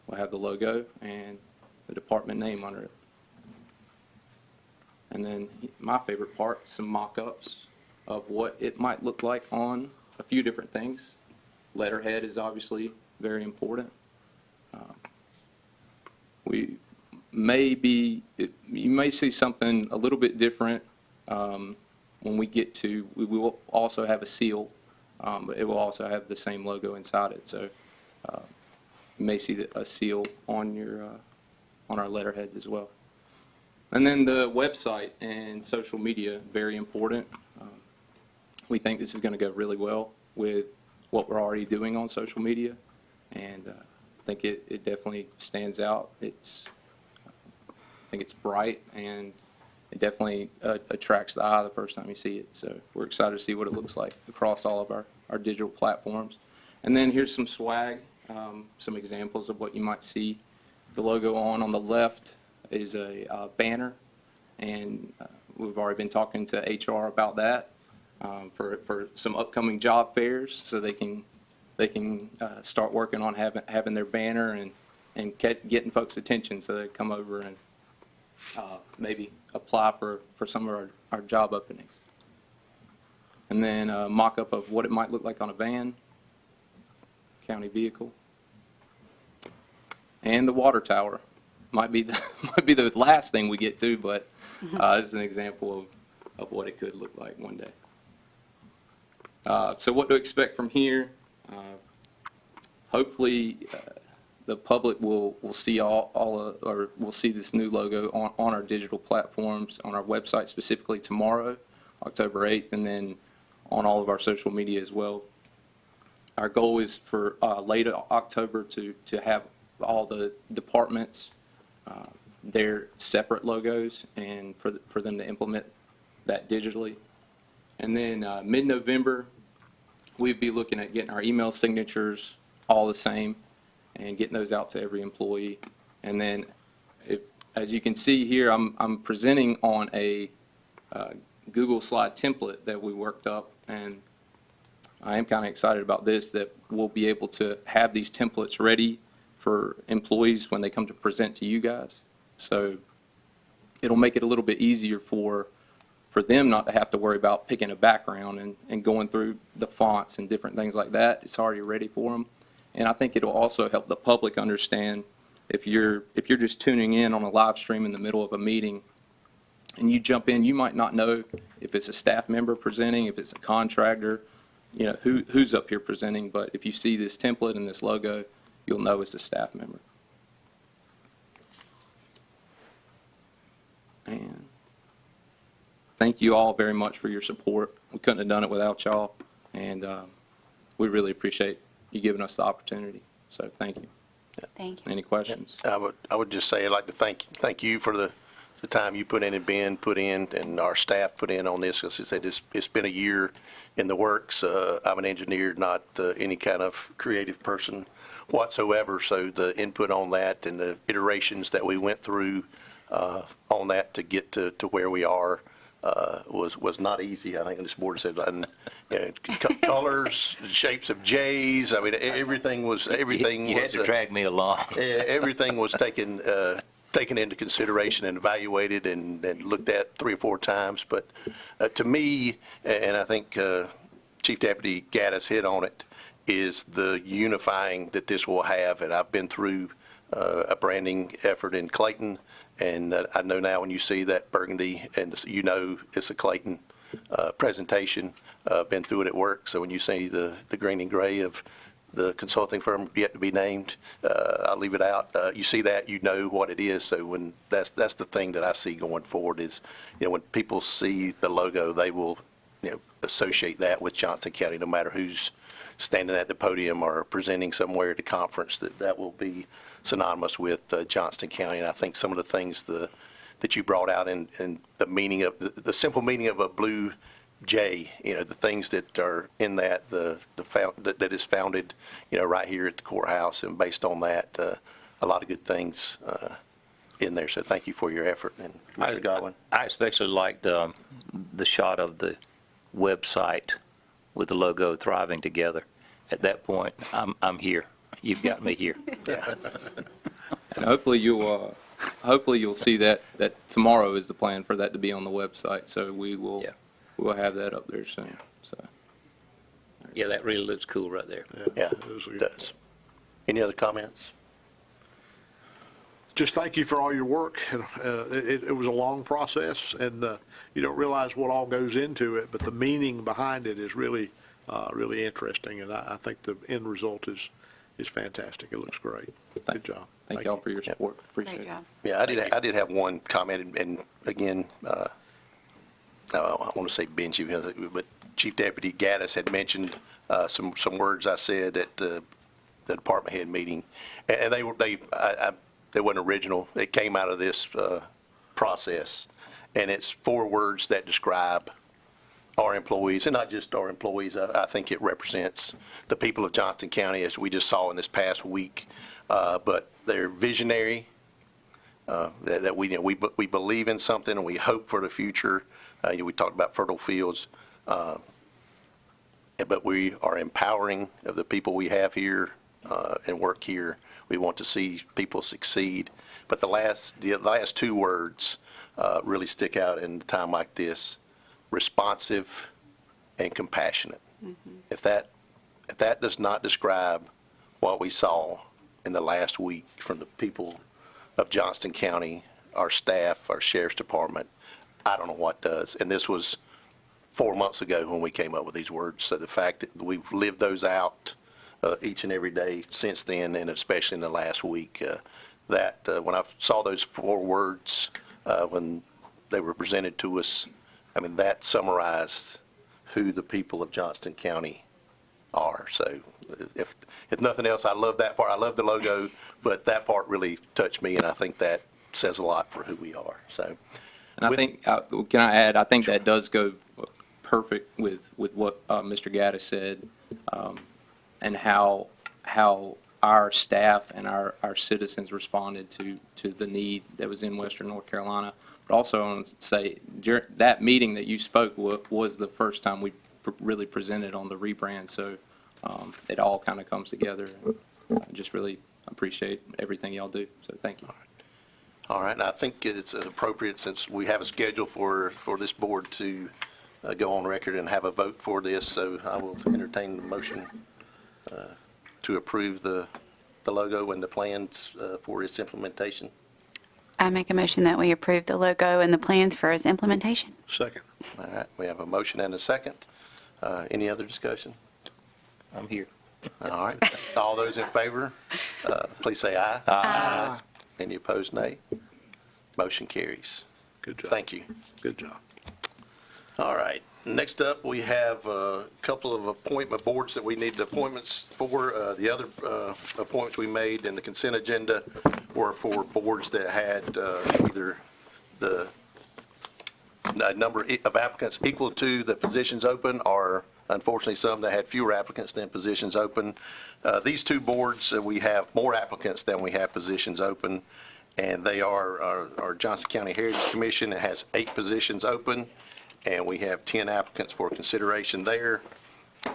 We'll have the logo and the department name under it. And then my favorite part, some mock-ups of what it might look like on a few different things. Letterhead is obviously very important. You may see something a little bit different when we get to, we will also have a seal, but it will also have the same logo inside it. So you may see a seal on our letterheads as well. And then the website and social media, very important. We think this is going to go really well with what we're already doing on social media, and I think it definitely stands out. I think it's bright, and it definitely attracts the eye the first time you see it. So we're excited to see what it looks like across all of our digital platforms. And then here's some swag, some examples of what you might see the logo on. On the left is a banner, and we've already been talking to HR about that for some upcoming job fairs, so they can start working on having their banner and getting folks' attention, so they come over and maybe apply for some of our job openings. And then a mock-up of what it might look like on a van, county vehicle. And the water tower might be the last thing we get to, but this is an example of what it could look like one day. So what to expect from here? Hopefully the public will see will see this new logo on our digital platforms, on our website specifically tomorrow, October 8th, and then on all of our social media as well. Our goal is for late October to have all the departments their separate logos, and for them to implement that digitally. And then mid-November, we'd be looking at getting our email signatures all the same and getting those out to every employee. And then, as you can see here, I'm presenting on a Google slide template that we worked up, and I am kind of excited about this, that we'll be able to have these templates ready for employees when they come to present to you guys. So it'll make it a little bit easier for them not to have to worry about picking a background and going through the fonts and different things like that. It's already ready for them. And I think it'll also help the public understand, if you're just tuning in on a live stream in the middle of a meeting and you jump in, you might not know if it's a staff member presenting, if it's a contractor, who's up here presenting. But if you see this template and this logo, you'll know it's a staff member. And thank you all very much for your support. We couldn't have done it without y'all, and we really appreciate you giving us the opportunity. So thank you. Thank you. Any questions? I would just say I'd like to thank you for the time you put in and Ben put in and our staff put in on this. Because I said it's been a year in the works. I'm an engineer, not any kind of creative person whatsoever. So the input on that and the iterations that we went through on that to get to where we are was not easy. I think this board said, and colors, shapes of J's. I mean, everything was, You had to drag me along. everything was taken into consideration and evaluated and looked at 3 or 4 times. But to me, and I think Chief Deputy Gaddis hit on it, is the unifying that this will have. And I've been through a branding effort in Clayton, and I know now when you see that burgundy, and you know it's a Clayton presentation. Been through it at work, so when you see the green and gray of the consulting firm yet to be named, I'll leave it out. You see that, you know what it is. So when that's the thing that I see going forward is, when people see the logo, they will, associate that with Johnston County, no matter who's standing at the podium or presenting somewhere at the conference. That will be synonymous with Johnston County. And I think some of the things that you brought out in the meaning of the simple meaning of a blue J, the things that are in that, that is founded, right here at the courthouse, and based on that, a lot of good things in there. So thank you for your effort. And Mr. Godwin. I especially liked the shot of the website with the logo thriving together. At that point, I'm here. You've got me here. Yeah. And hopefully you'll see that tomorrow is the plan for that to be on the website. So we'll have that up there soon. So. Yeah, that really looks cool right there. Yeah, it does. Any other comments? Just thank you for all your work. It was a long process, and you don't realize what all goes into it, but the meaning behind it is really, really interesting, and I think the end result is fantastic. It looks great. Good job. Thank y'all for your support. Appreciate Great job. Yeah, I did have one comment, and again, I want to say Benji, but Chief Deputy Gaddis had mentioned some words I said at the department head meeting, and they weren't original. It came out of this process, and it's 4 words that describe our employees, and not just our employees. I think it represents the people of Johnston County, as we just saw in this past week. But they're visionary. That we believe in something, and we hope for the future. We talked about fertile fields, but we are empowering of the people we have here and work here. We want to see people succeed. But the last 2 words really stick out in a time like this: responsive and compassionate. Mm-hmm. If that does not describe what we saw in the last week from the people of Johnston County, our staff, our sheriff's department, I don't know what does. And this was 4 months ago when we came up with these words. So the fact that we've lived those out each and every day since then, and especially in the last week, when I saw those 4 words when they were presented to us, I mean, that summarized who the people of Johnston County are. So if nothing else, I love that part. I love the logo, but that part really touched me, and I think that says a lot for who we are. So, and I think, can I add, I think that does go perfect with what Mr. Gaddis said, and how our staff and our citizens responded to the need that was in Western North Carolina. But also, I want to say, that meeting that you spoke was the first time we really presented on the rebrand. So it all kind of comes together. And I just really appreciate everything y'all do. So thank you. All right, and I think it's appropriate, since we have a schedule for this board to go on record and have a vote for this. So I will entertain the motion to approve the logo and the plans for its implementation. I make a motion that we approve the logo and the plans for its implementation. Second. All right, we have a motion and a second. Any other discussion? I'm here. All right, all those in favor, please say aye. Aye. Any opposed, nay? Motion carries. Good job. Thank you. Good job. All right, next up, we have a couple of appointment boards that we need appointments for. The other appointments we made in the consent agenda were for boards that had either the number of applicants equal to the positions open, or unfortunately some that had fewer applicants than positions open. These 2 boards, we have more applicants than we have positions open, and they are our Johnston County Heritage Commission. It has 8 positions open, and we have 10 applicants for consideration there.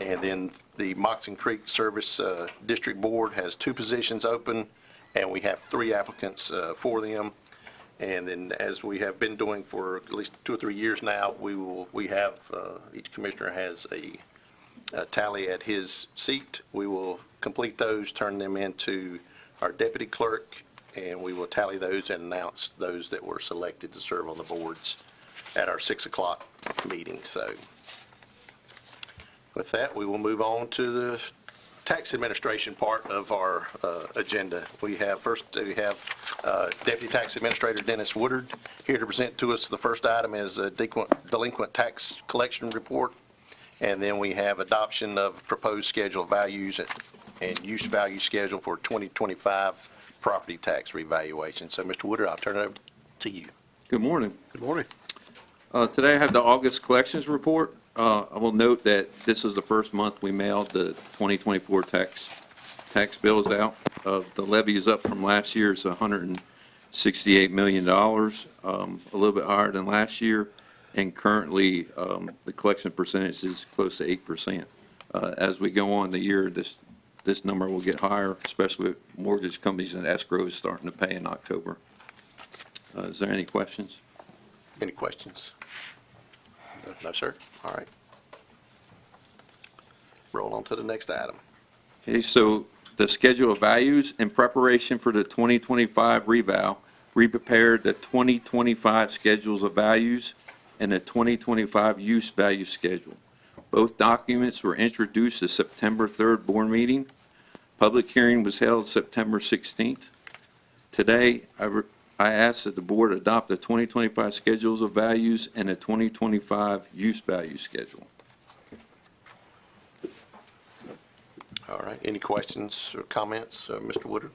And then the Moxon Creek Service District Board has 2 positions open, and we have 3 applicants for them. And then, as we have been doing for at least 2 or 3 years now, we have each commissioner has a tally at his seat. We will complete those, turn them into our deputy clerk, and we will tally those and announce those that were selected to serve on the boards at our 6 o'clock meeting. So with that, we will move on to the tax administration part of our agenda. We have Deputy Tax Administrator Dennis Woodard here to present to us. The first item is a delinquent tax collection report, and then we have adoption of proposed schedule of values and use value schedule for 2025 property tax revaluation. So, Mr. Woodard, I'll turn it over to you. Good morning. Good morning. Today I have the August collections report. I will note that this is the first month we mailed the 2024 tax bills out. The levy is up from last year's $168 million, a little bit higher than last year, and currently the collection percentage is close to 8%. As we go on the year, this number will get higher, especially with mortgage companies and escrows starting to pay in October. Is there any questions? Any questions? No, sir? All right. Roll on to the next item. Okay, so the schedule of values in preparation for the 2025 reval, we prepared the 2025 schedules of values and the 2025 use value schedule. Both documents were introduced at September 3rd board meeting. Public hearing was held September 16th. Today, I ask that the board adopt the 2025 schedules of values and the 2025 use value schedule. All right. Any questions or comments, Mr. Woodard?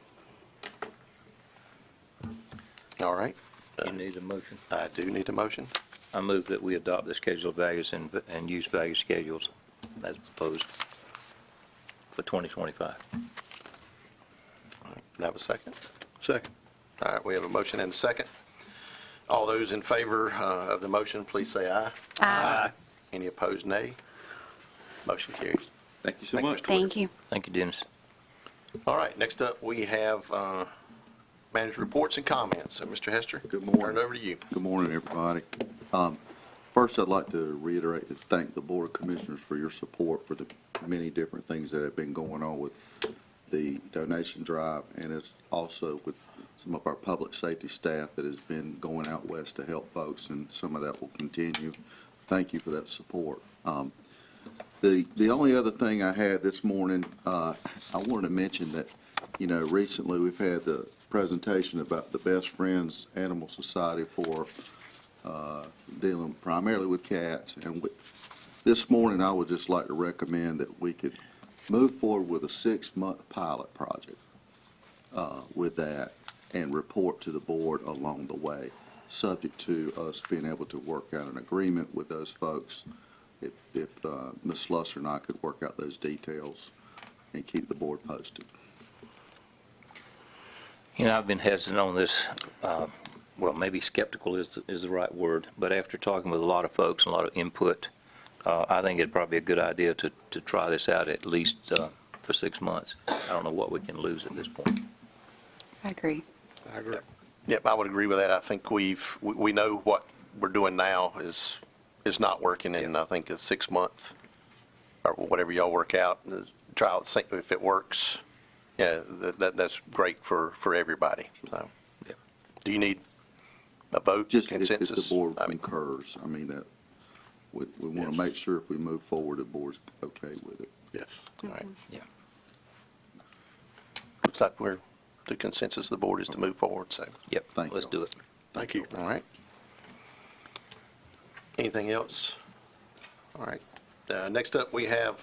All right. You need a motion? I do need a motion. I move that we adopt the schedule of values and use value schedules as proposed for 2025. All right. Have a second? Second. All right. We have a motion and a second. All those in favor of the motion, please say aye. Aye. Any opposed, nay. Motion carries. Thank you so much. Thank you. Thank you, Dennis. All right. Next up, we have manager reports and comments. So, Mr. Hester, Good morning. turn it over to you. Good morning, everybody. First, I'd like to reiterate and thank the Board of Commissioners for your support for the many different things that have been going on with the donation drive, and it's also with some of our public safety staff that has been going out west to help folks, and some of that will continue. Thank you for that support. The only other thing I had this morning, I wanted to mention that, recently we've had the presentation about the Best Friends Animal Society for dealing primarily with cats. And this morning, I would just like to recommend that we could move forward with a 6-month pilot project with that and report to the board along the way, subject to us being able to work out an agreement with those folks. If Ms. Slusser and I could work out those details and keep the board posted. I've been hesitant on this, well, maybe skeptical is the right word, but after talking with a lot of folks and a lot of input, I think it'd probably be a good idea to try this out at least for 6 months. I don't know what we can lose at this point. I agree. I agree. Yep, I would agree with that. I think we know what we're doing now is not working, and I think a 6-month or whatever y'all work out, try out, see if it works. Yeah, that's great for everybody. So, yeah. Do you need a vote, Just consensus? if the board concurs, I mean, that we want to make sure if we move forward, the board's okay with it. Yes. All right. Yeah. Looks like the consensus of the board is to move forward, so. Yep, Thank let's you. do it. Thank you. All right. Anything else? All right. Next up, we have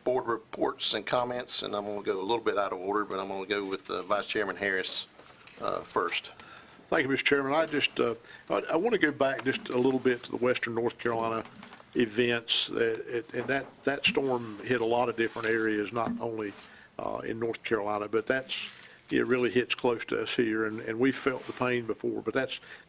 board reports and comments, and I'm going to go a little bit out of order, but I'm going to go with Vice Chairman Harris first. Thank you, Mr. Chairman. I want to go back just a little bit to the Western North Carolina events. And that storm hit a lot of different areas, not only in North Carolina, but it really hits close to us here, and we felt the pain before, but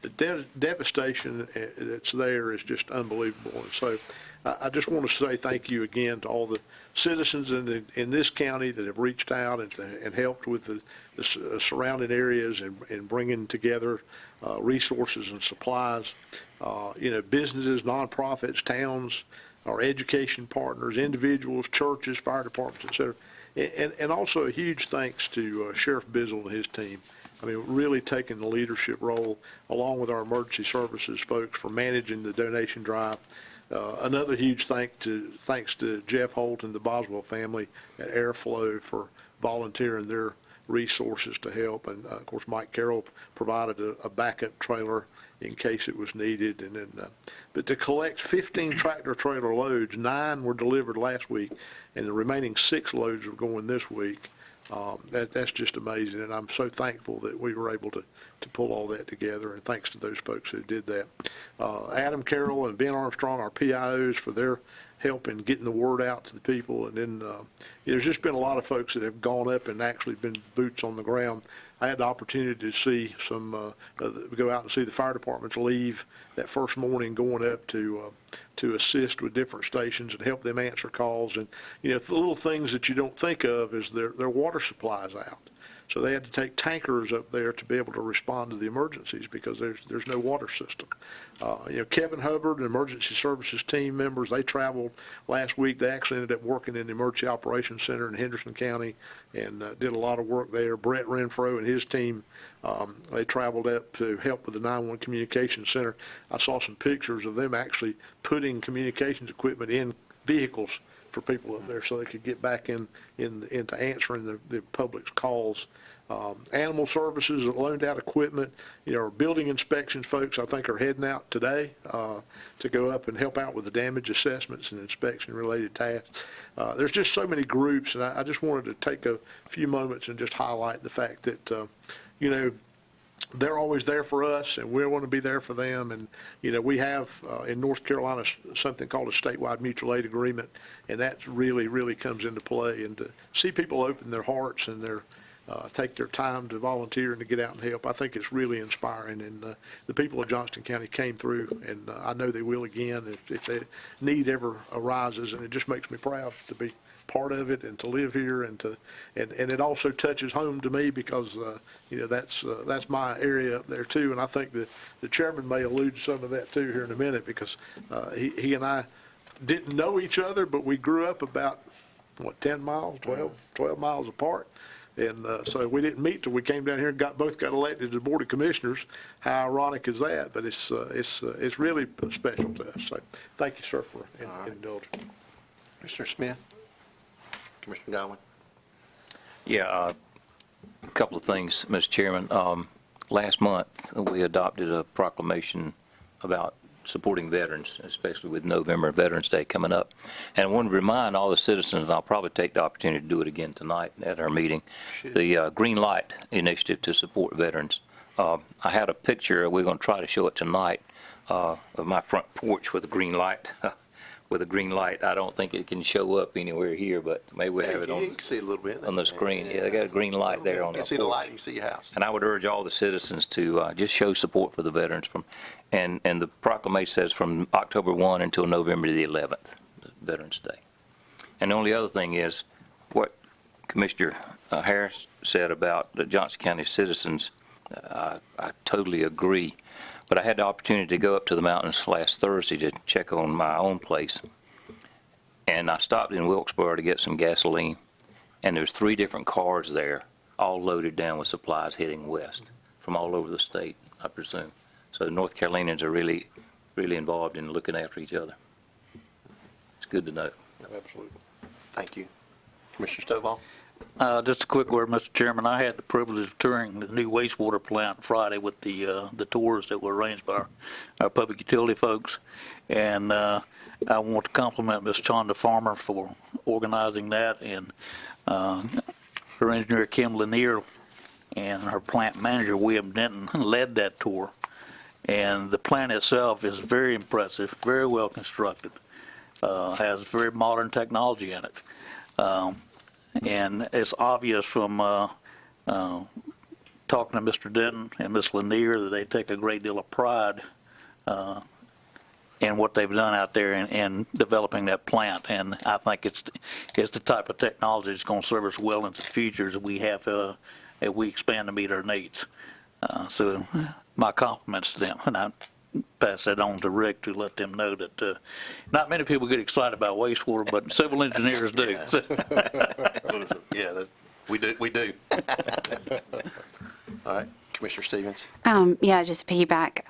the devastation that's there is just unbelievable. And so I just want to say thank you again to all the citizens in this county that have reached out and helped with the surrounding areas and bringing together resources and supplies. Businesses, nonprofits, towns, our education partners, individuals, churches, fire departments, et cetera. And also a huge thanks to Sheriff Bizzle and his team. I mean, really taking the leadership role along with our emergency services folks for managing the donation drive. Another huge thanks to Jeff Holt and the Boswell family at Airflow for volunteering their resources to help. And of course, Mike Carroll provided a backup trailer in case it was needed. And then, but to collect 15 tractor trailer loads, 9 were delivered last week, and the remaining 6 loads are going this week. That's just amazing, and I'm so thankful that we were able to pull all that together, and thanks to those folks who did that. Adam Carroll and Ben Armstrong, our PIOs, for their help in getting the word out to the people. And then there's just been a lot of folks that have gone up and actually been boots on the ground. I had the opportunity to see go out and see the fire departments leave that first morning, going up to assist with different stations and help them answer calls. And, the little things that you don't think of is their water supplies out. So they had to take tankers up there to be able to respond to the emergencies because there's no water system. Kevin Hubbard and Emergency Services team members, they traveled last week. They actually ended up working in the Emergency Operations Center in Henderson County and did a lot of work there. Brett Renfro and his team, they traveled up to help with the 911 Communications Center. I saw some pictures of them actually putting communications equipment in vehicles for people up there so they could get back into answering the public's calls. Animal services loaned out equipment. Our building inspections folks, I think, are heading out today to go up and help out with the damage assessments and inspection related tasks. There's just so many groups, and I just wanted to take a few moments and just highlight the fact that, they're always there for us, and we want to be there for them. And, we have in North Carolina something called a statewide mutual aid agreement, and that really, really comes into play. And to see people open their hearts and take their time to volunteer and to get out and help, I think it's really inspiring. And the people of Johnston County came through, and I know they will again if the need ever arises. And it just makes me proud to be part of it and to live here, and it also touches home to me because that's my area up there too. And I think the chairman may allude to some of that too here in a minute, because he and I didn't know each other, but we grew up about 10 miles, 12 miles apart. And so we didn't meet till we came down here and both got elected to the Board of Commissioners. How ironic is that? But it's really special to us. So thank you, sir, for indulging. Mr. Smith? Commissioner Godwin? Yeah, a couple of things, Mr. Chairman. Last month, we adopted a proclamation about supporting veterans, especially with November Veterans Day coming up. And I want to remind all the citizens, and I'll probably take the opportunity to do it again tonight at our meeting, the Green Light Initiative to support veterans. I had a picture, we're going to try to show it tonight, of my front porch with a green light. With a green light. I don't think it can show up anywhere here, but maybe we have it on. You can see it a little bit on the screen. Yeah, they got a green light there on the porch. You can see the light, you can see your house. And I would urge all the citizens to just show support for the veterans and the proclamation says from October 1 until November the 11th, Veterans Day. And the only other thing is what Commissioner Harris said about the Johnston County citizens. I totally agree. But I had the opportunity to go up to the mountains last Thursday to check on my own place. And I stopped in Wilkesboro to get some gasoline. And there's 3 different cars there, all loaded down with supplies heading west from all over the state, I presume. So the North Carolinians are really, really involved in looking after each other. It's good to know. Absolutely. Thank you. Commissioner Stovall? Just a quick word, Mr. Chairman. I had the privilege of touring the new wastewater plant Friday with the tours that were arranged by our public utility folks. And I want to compliment Ms. Chonda Farmer for organizing that, and her engineer, Kim Lanier, and her plant manager, William Denton, led that tour. And the plant itself is very impressive, very well constructed, has very modern technology in it. And it's obvious from talking to Mr. Denton and Ms. Lanier that they take a great deal of pride and what they've done out there in developing that plant. And I think it's the type of technology that's going to serve us well into the future as we have, as we expand to meet our needs. So my compliments to them, and I pass that on to Rick to let them know that not many people get excited about wastewater, but civil engineers do. Yeah, we do. All right, Commissioner Stevens. Yeah, just to piggyback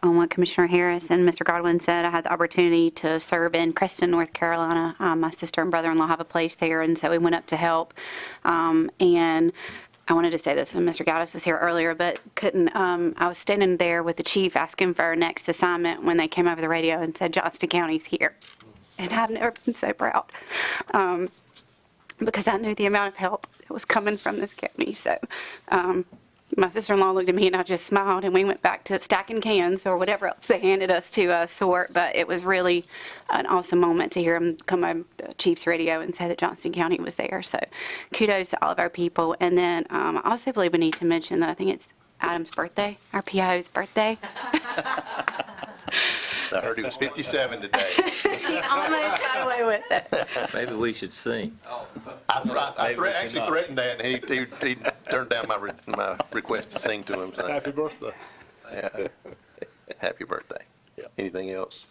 on what Commissioner Harris and Mr. Godwin said, I had the opportunity to serve in Creston, North Carolina. My sister and brother-in-law have a place there, and so we went up to help. And I wanted to say this when Mr. Gaddis was here earlier, but couldn't. I was standing there with the chief asking for our next assignment when they came over the radio and said Johnston County's here. And I've never been so proud because I knew the amount of help that was coming from this county. So my sister-in-law looked at me and I just smiled, and we went back to stacking cans or whatever else they handed us to sort. But it was really an awesome moment to hear him come on the chief's radio and say that Johnston County was there. So kudos to all of our people. And then I also believe we need to mention that I think it's Adam's birthday, our PIO's birthday. I heard he was 57 today. He almost got away with it. Maybe we should sing. I actually threatened that, and he turned down my request to sing to him. So. Happy birthday. Yeah. Happy birthday. Anything else?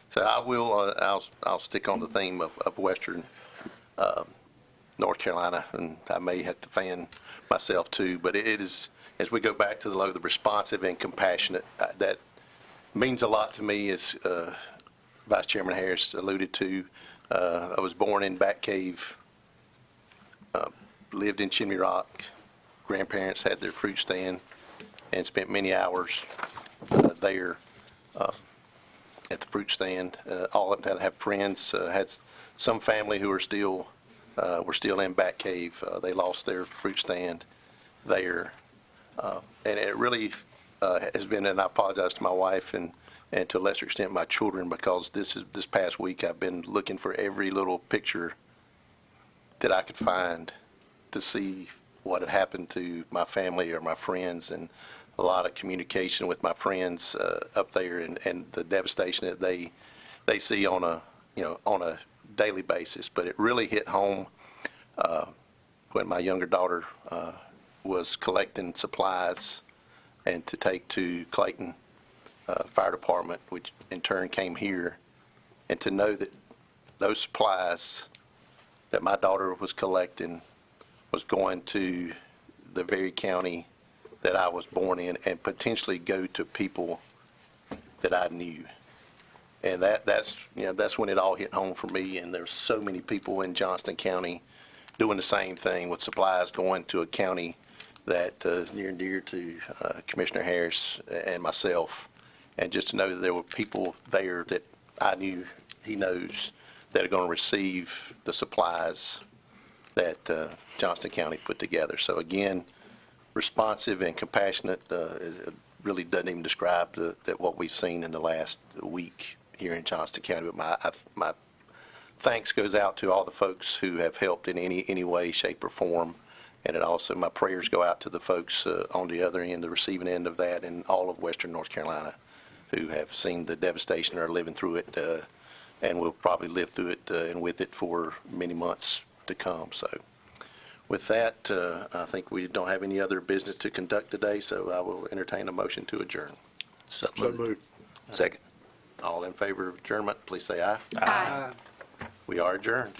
So I will. I'll stick on the theme of Western North Carolina, and I may have to fan myself too. But it is, as we go back to the responsive and compassionate, that means a lot to me, as Vice Chairman Harris alluded to. I was born in Bat Cave, lived in Chimney Rock. Grandparents had their fruit stand and spent many hours there at the fruit stand. All of them have friends, had some family who are still in Bat Cave. They lost their fruit stand there. And it really has been, and I apologize to my wife and to a lesser extent my children, because this past week I've been looking for every little picture that I could find to see what had happened to my family or my friends, and a lot of communication with my friends up there, and the devastation that they see on a daily basis. But it really hit home when my younger daughter was collecting supplies and to take to Clayton Fire Department, which in turn came here, and to know that those supplies that my daughter was collecting was going to the very county that I was born in, and potentially go to people that I knew. And that's when it all hit home for me. And there's so many people in Johnston County doing the same thing, with supplies going to a county that is near and dear to Commissioner Harris and myself. And just to know that there were people there that I knew, he knows, that are going to receive the supplies that Johnston County put together. So again, responsive and compassionate, it really doesn't even describe what we've seen in the last week here in Johnston County. But my thanks goes out to all the folks who have helped in any way, shape, or form. And it also, my prayers go out to the folks on the other end, the receiving end of that, in all of Western North Carolina, who have seen the devastation or are living through it, and will probably live through it and with it for many months to come. So with that, I think we don't have any other business to conduct today, so I will entertain a motion to adjourn. So moved. Second. All in favor of adjournment, please say aye. Aye. We are adjourned.